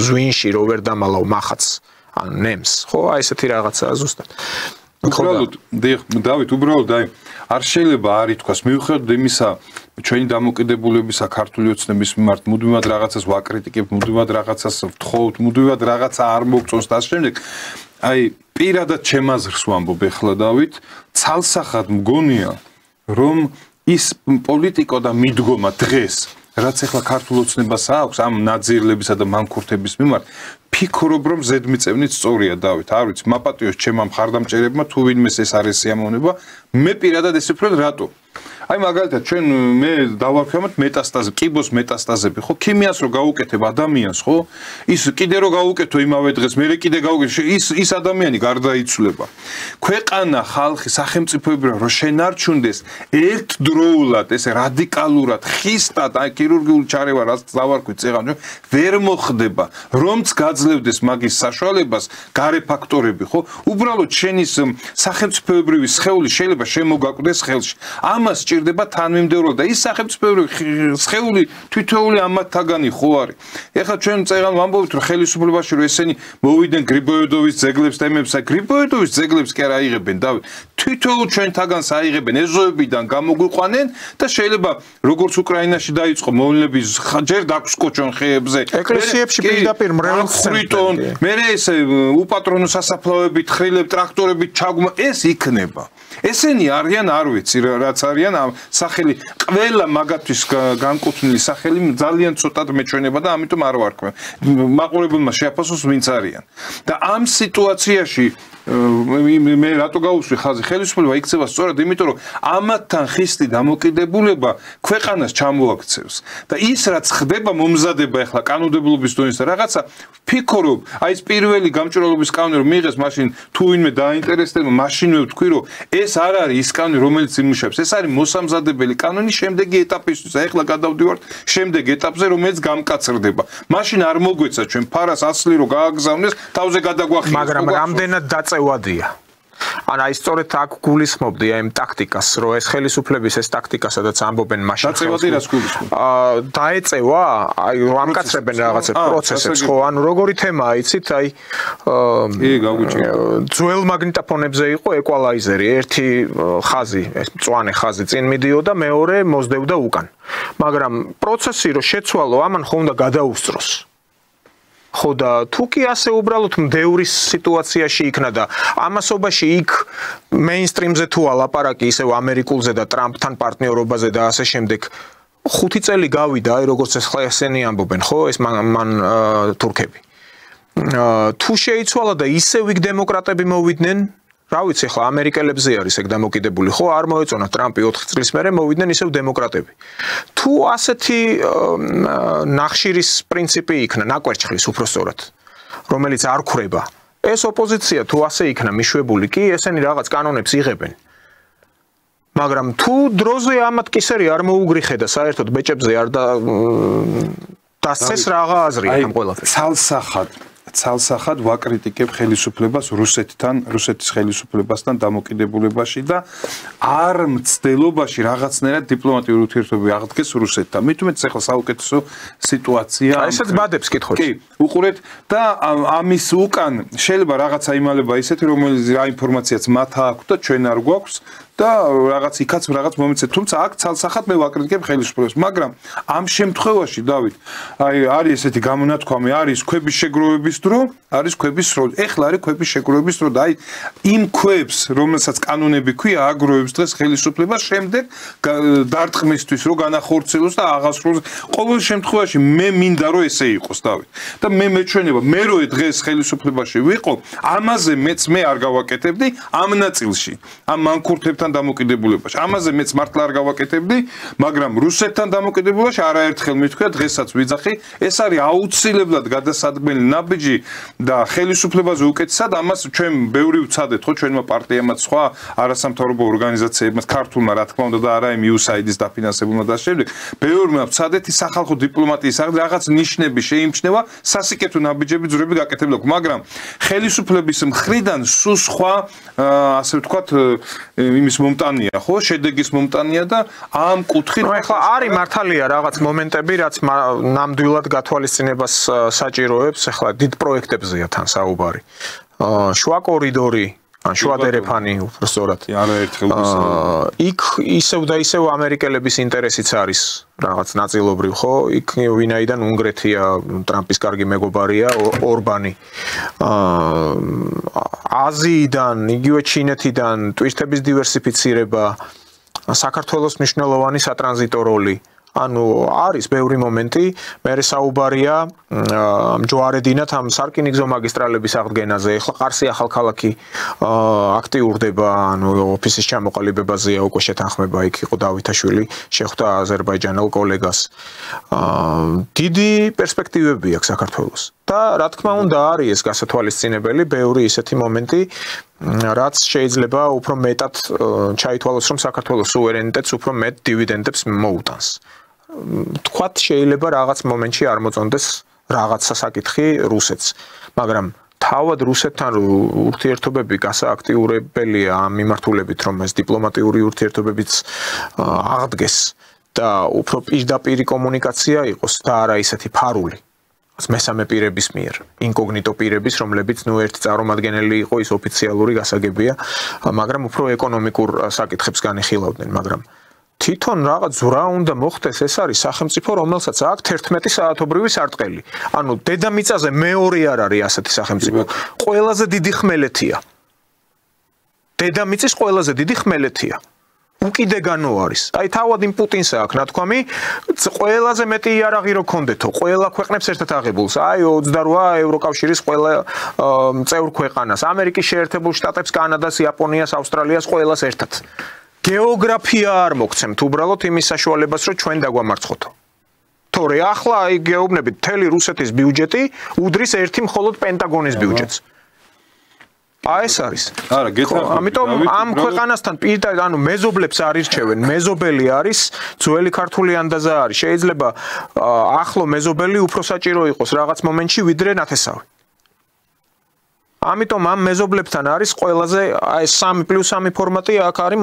ზვინში რო ვერ დამალავ მახაც ან ნემს. ხო აი ესეთი რაღაცაა ზუსტად. უბრალოდ დავით უბრალოდ აი არ შეიძლება არ ითქვას მიუხედავად იმისა ჩვენი დამოკიდებულებისა ქართული ოცნების მიმართ მუდმივად რაღაცას ვაკრიტიკებთ, მუდმივად რაღაცას ვთხოვთ, მუდმივად რაღაცა არ მოგწონს და ამ შემდეგ აი პირადად ჩემ აზრს ვამბობ ეხლა დავით ცალსახად მგონია რომ ის პოლიტიკა და მიდგომა დღეს რაც ეხლა ქართულ ოცნებას აქვს ამ ნაძირლებისა და მანქურთების მიმართ ფიქრობ რომ ზედმიწევნით სწორია დავით არ ვიცი მაპატიოს ჩემმა მხარდამჭერებმა თუ ვინმეს ეს არის სიამოვნება მე პირადად ეს ვფიქრობ რატო აი მაგალითად ჩვენ მე დავარქვამთ მეტასტაზი, კიბოს მეტასტაზები, ხო? ქიმიას რო გაუკეთებ ადამიანს, ხო? ის კიდე რო გაუკეთო იმავე დღეს, მე კიდე გაუკეთე, ის ადამიანი გარდაიცვლება. ქვეყანა, ხალხი, სახელმწიფოები რო შენარჩუნდეს ერთდროულად, ესე რადიკალურად, ხისტად, აი ქირურგიული ჩარევა რაც დავარქვით წეღან, ვერ მოხდება, რომც გაძლევდეს მაგის საშუალებას, გარე ფაქტორები, ხო? უბრალოდ შენის სახელმწიფოებრივი სხეული შეიძლება შემოგაკვდეს ხელში. ამას ჭირდება თანმიმდევრობა და ის სახელმწიფოებრივი სხეული თითოეული ამათთაგანი ხო არის. ეხლა ჩვენ წეღან ვამბობთ რომ ხელისუფლებაში რომ ესენი მოვიდნენ გრიბოედოვის ძეგლებს და იმებს, გრიბოედოვის ძეგლებს კი არ აიღებენ და თითოეულ ჩვენთაგანს აიღებენ ეზოებიდან გამოგვიყვანენ და შეიძლება როგორც უკრაინაში დაიწყო მოვლენები ჯერ დაგსკოჩონ ხეებზე ეკლესიებში პირდაპირ მრევლცენ მე ეს უპატრონო სასაფლაოები თხრილებ ტრაქტორებით ჩაგმა ეს იქნება ესენი არიან არ ვიცი რაც არიან სახელი ყველა მაგათვის განკუთვნილი სახელი ძალიან ცოტად მეჩვენება და ამიტომ არ ვარქვენ მაყურებელმა შეაფასოს ვინც არიან და ამ სიტუაციაში მე რატო გავუსვი ხაზი ხელისუფლება იქცევა სწორად იმიტომ რომ ამათთან ხისტი დამოკიდებულება ქვეყანას ჩამოაქცევს და ის რაც ხდება მომზადება ახლა კანონმდებლობის დონეზე რაღაცა ფიქრობ აი ეს პირველი გამჭვირვალობის კანონი რომ მიიღეს მაშინ თუ ვინმე დაინტერესდება მაშინვე ვთქვი რომ ეს არ არის ის კანონი რომელიც იმუშავებს ეს არის მოსამზადებელი კანონი შემდეგი ეტაპისთვის ახლა გადავდივართ შემდეგ ეტაპზე რომელიც გამკაცრდება მაშინ არ მოგვეცა ჩვენ ფარას ასლი რომ გააგზავნეს თავზე გადაგვახიეს მაგრამ რამდენად დაწევადია ან აი სწორედ აქ გულისხმობდი აი იმ ტაქტიკას რომ ეს ხელისუფლების ეს ტაქტიკა სადაც ამბობენ მაშინ დაწევადი რას გულისხმობ დაეწევა აი რომ ამკაცრებენ რაღაცებს პროცესებს ხო ანუ როგორი თემაა იცით აი ძველ მაგნიტოფონებზე იყო ეკვალაიზერი ერთი ხაზი ეს მწვანე ხაზი წინ მიდიოდა მეორე მოსდევდა უკან მაგრამ პროცესი რომ შეცვალო ამან ხო უნდა გადაუსწროს ხო და თუ კი ასე უბრალოდ მდევრის სიტუაციაში იქნა და ამასობაში იქ მეინსტრიმზე თუ ალაპარაკი ისევ ამერიკულზე და ტრამპთან პარტნიორობაზე და ასე შემდეგ 5 წელი გავიდა აი როგორც ეს ხლა ესენი ამბობენ ხო ეს მან თურქები თუ შეიცვალა და ისევ იქ დემოკრატები მოვიდნენ რა ვიცი ხლა ამერიკელებზე არის ეგ დამოკიდებული ხო არ მოეწონა ტრამპი 4 წლის მერე მოვიდნენ ისევ დემოკრატები თუ ასეთი ნახშირის პრინციპი იქნა ნაკვერჩხლის უფრო სწორად რომელიც არ ქრება ეს ოპოზიცია თუ ასე იქნა მიშვებული კი ესენი რაღაც კანონებს იღებენ მაგრამ თუ დროზე ამათ კისერი არ მოუგრიხე და საერთოდ ბეჭებზე არ დასცეს რაღა აზრია ამ ყველაფერს ცალსახად ვაკრიტიკებ ხელისუფლებას რუსეთის ხელისუფლებასთან დამოკიდებულებაში და არ მცდელობაში რაღაცნაირად დიპლომატიური ურთიერთობები აღდგეს რუსეთთან. მით უმეტეს ახლა საუკეთესო სიტუაცია. აი ესეც ბადებს კითხავს. კი, უყურეთ და ამის უკან შეიძლება რაღაცა იმალება ისეთი, რომელიც რა ინფორმაციაც მათ აქვს და ჩვენ არ გვაქვს. და რაღაც იქაც რაღაც მომეცეთ, თუმცა აქ ცალსახად მე ვაკრიტიკებ ხელისუფლებას, მაგრამ ამ შემთხვევაში დავით, აი არის ესეთი გამონათქვამი, არის ქვების შეგროვების დრო, არის ქვების სროლი. ეხლა არის ქვების შეგროვების დრო და აი იმ ქვებს, რომელსაც კანონები ქვია, აგროვებს დღეს ხელისუფლება, შემდეგ დარტყმისთვის რო განახორციელოს და აღასრულოს. ყოველ შემთხვევაში მე მინდა რომ ესე იყოს, დავით. და მე მეჩვენება, მე რო დღეს ხელისუფლებაში ვიყო, ამაზე მეც მე არ გავაკეთებდი ამ ნაწილში, ამ მანქურთებთან დამოკიდებულებაში. ამაზე მეც მართლა არ გავაკეთებდი, მაგრამ რუსეთთან დამოკიდებულებაში არაერთხელ მithქვია, დღესაც ვიძახი, ეს არის აუცილებლად გადასადგმელი ნაბიჯი და ხელისუფლებაზე უკეთესად ამას ჩვენ ბევრი ვცადეთ, ხო, ჩვენმა პარტიამაც სხვა არასამთავრობო ორგანიზაციებმაც, ქართულმა რა თქმა უნდა და არა იმ USAID-ის დაფინანსებულმა და შემდეგ, ბევრმა ვცადეთ ის სახალხო დიპლომატიის რაღაც ნიშნები შეიმჩნევა, სასიკეთო ნაბიჯები ძვრები გაკეთებდა, მაგრამ ხელისუფლების მხრიდან სულ სხვა ასე ვთქვათ იმის მომტანია, ხო, შედეგის მომტანია და ამ კუთხით ახლა არის მართალია რაღაც მომენტები, რაც ნამდვილად გათვალისწინებას საჭიროებს, ახლა დიდ პროექტებზეა თან საუბარი. შუა კორიდორი, ან შუა დერეფანი უბრალოდ. არაერთხელ იქ ისევ და ისევ ამერიკელების ინტერესიც არის რაღაც ნაწილობრივ, ხო? იქ ვინაიდან უნგრეთია, ტრამპის კარგი მეგობარია, ორბანი. აზიიდან, იგივე ჩინეთიდან ტვირთების დივერსიფიცირება, საქართველოს მნიშვნელოვანი სატრანზიტო როლი. ანუ არის ბევრი მომენტი, მე საუბარია ჯვარედინათ ამ სარკინიგზო მაგისტრალების აღდგენაზე. ეხლა ყარსი ახალქალაქი აქტიურდება, ანუ ოფისის ჩამოყალიბებაზეა უკვე შეთანხმება, იქ იყო დავითაშვილი, შეხვდა აზერბაიჯანელ კოლეგას. დიდი პერსპექტივები აქვს საქართველოს. და რა თქმა უნდა არის ეს გასათვალისწინებელი, ბევრი ისეთი მომენტი, რაც შეიძლება უფრო მეტად ჩაითვალოს, რომ საქართველოს სუვერენიტეტს უფრო მეტ დივიდენდებს მოუტანს. თქვათ შეიძლება რაღაც მომენტში არ მოწონდეს რაღაცა საკითხი რუსეთს, მაგრამ თავად რუსეთთან ურთიერთობები გასააქტიურებელია ამ მიმართულებით, რომ ეს დიპლომატიური ურთიერთობებიც აღდგეს და უფრო პირდაპირი კომუნიკაცია იყოს და არა ისეთი ფარული. მესამე პირების მიერ, ინკოგნიტო პირების, რომლებიც ნუ ერთი წარმომადგენელი იყო, ის ოფიციალური გასაგებია, მაგრამ უფრო ეკონომიკურ საკითხებს განიხილავდნენ, მაგრამ თვითონ რაღაც ზრა უნდა მოხდეს, ეს არის სახელმწიფო, რომელსაც აქვს 11 საათობრივი სარტყელი. ანუ დედამიწაზე მეორე არ არის ასეთი სახელმწიფო. ყველაზე დიდი ხმელეთია. დედამიწის ყველაზე დიდი ხმელეთია. უკიდეგანო არის. აი თავად იმ პუტინს აქვს ნათქვამი, ყველაზე მეტი იარაღი რო ქონდეთო, ყველა ქვეყნებს ერთად აღებულს. აი 28 ევროკავშირის ყველა წევრ ქვეყანას, ამერიკის შეერთებულ შტატებს, კანადას, იაპონიას, ავსტრალიას, ყველას ერთად. გეოგრაფია არ მოგცემთ უბრალოდ იმის საშუალებას, რომ ჩვენ დაგვამარცხოთო. თორე ახლა აი გეუბნებით, მთელი რუსეთის ბიუჯეტი უდრის ერთი მხოლოდ პენტაგონის ბიუჯეტს. აი ეს არის. არა, გეტყვი. ამიტომ ამ ქვეყანასთან პირდაპირ, ანუ მეზობლებს არ ირჩევენ. მეზობელი არის ძველი ქართული ანდაზა არის. შეიძლება ახლო მეზობელი უფრო საჭირო იყოს რაღაც მომენტში, ვიდრე ნათესავი. ამიტომ ამ მეზობლებთან არის ყველაზე აი 3+3 ფორმატი აქ არის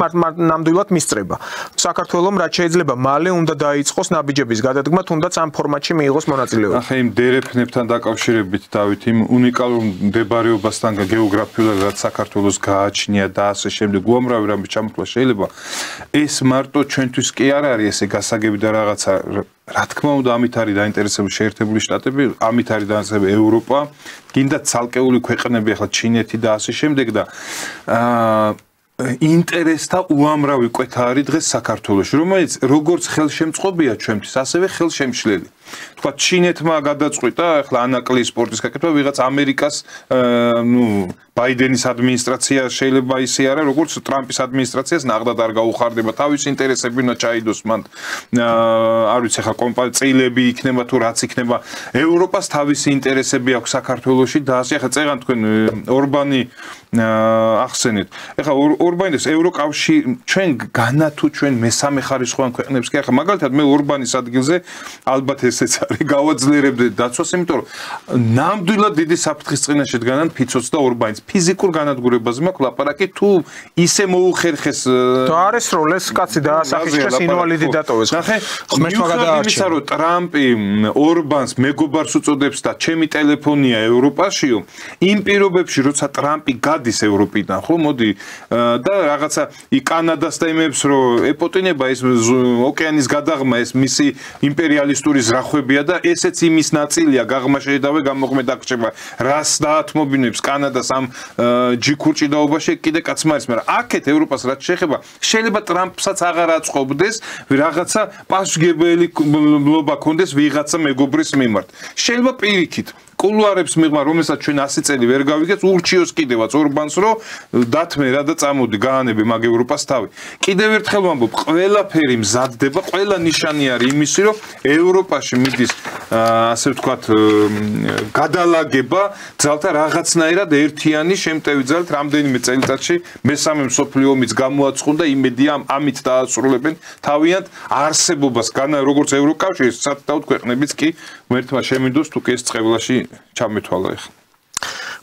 ნამდვილად მისწრება. საქართველოს რაც შეიძლება მალე უნდა დაიწყოს ნაბიჯების გადადგმა, თუნდაც ამ ფორმატში მიიღოს მონაწილეობა. ახლა იმ დერეფნებთან დაკავშირებით დავით იმ უნიკალურ მდებარეობასთან გეოგრაფიულად რაც საქართველოს გააჩნია და ასე შემდეგ უამრავი რამე ჩამოთვლა შეიძლება ეს მარტო ჩვენთვის კი არ არის ესე გასაგები და რაღაცა რა თქმა უნდა ამით არის დაინტერესებული შეერთებული შტატები, ამით არის დაინტერესებული ევროპა, გინდა ცალკეული ქვეყნები ახლა ჩინეთი და ასე შემდეგ და ინტერესთა უამრავი კვეთა არის დღეს საქართველოში, რომელიც როგორც ხელშემწყობია ჩვენთვის, ასევე ხელშემშლელი. თქვა ჩინეთმა გადაწყვიტა ახლა ანაკლიის სპორტის გაკეთება ვიღაც ამერიკას ბაიდენის ადმინისტრაცია შეიძლება ისე არა როგორც ტრამპის ადმინისტრაციას ნახდად არ გაუხარდება თავის ინტერესები უნდა ჩაიდოს მან არ ვიცი ახლა კომპანიები იქნება თუ რაც იქნება ევროპას თავისი ინტერესები აქვს საქართველოში და ასე ახლა წეგან თქვენ ორბანი ახსენეთ. ეხლა ორბანის ევროკავშირი ჩვენ განა თუ ჩვენ მესამე ხარისხოვან ქვეყნებს კი ახლა მაგალითად მე ორბანის ადგილზე ალბათ ესეც არის გავაძლიერებდე დაცვას, იმიტომ რომ ნამდვილად დიდი საფრთხის წინაშე დგანან ფიცოც და ორბანის ფიზიკურ განადგურებაზე მაქვს ლაპარაკი თუ ისე მოუხერხეს თუ არის რომ ეს კაცი დაასახიშეს ინვალიდი დატოვეს. ნახე ღმერთმა გადაარჩინა რომ ტრამპი ორბანს მეგობარს უწოდებს და ჩემი ტელეფონია ევროპაშიო იმ პირობებში როცა ტრამპი გადის ევროპიდან ხო მოდი და რაღაცა კანადას და იმებს რომ ეპოტინება ეს ოკეანის გადაღმა ეს მისი იმპერიალისტური ზრახვებია და ესეც იმის ნაწილია გაღმა შეედავე გამოყმედა გრჩება რას დაათმობინებს კანადას ამ ჯიქურ ჭიდაობაში კიდე კაცმარის მაგრამ აქეთ ევროპას რაც შეეხება შეიძლება ტრამპსაც აღარ აწყობდეს რაღაცა პასუხისმგებელი ლობა კონდეს ვიღაცა მეგობრის მიმართ შეიძლება პირიქით კულუარებს მიღმა რომელსაც ჩვენ 100 წელი ვერ გავიგეთ ურჩიოს კიდევაც ორბანს რომ დათმე რა და წამოდი გაანებე მაგ ევროპას თავი კიდევ ერთხელ ვამბობ ყველაფერი მზადდება ყველა ნიშანი არის იმისი რომ ევროპაში მიდის ასე ვთქვათ გადალაგება ძალთა რაღაცნაირად ერთიანი შემტევი ძალით რამდენიმე წელიწადში მესამე მსოფლიო ომიც გამოაცხონდა იმედია ამით დაასრულებენ თავიანთ არსებობას განა როგორც ევროკავშირის სათაოდ ქვეყნებიც კი ღმერთმა შემინდოს თუ კი ეს წყევლაში ჩამეთვალა ეხლა.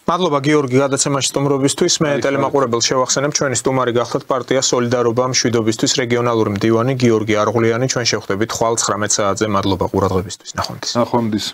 მადლობა გიორგი გადაცემაში სტუმრობისთვის. მე ტელემაყურებელს შევახსენებ ჩვენი სტუმარი გახლდათ პარტია სოლიდარობა მშვიდობისთვის რეგიონალური მდივანი გიორგი არღულიანი. ჩვენ შევხვდებით ხვალ 19 საათზე. მადლობა ყურადღებისთვის. ნახვამდის. ნახვამდის.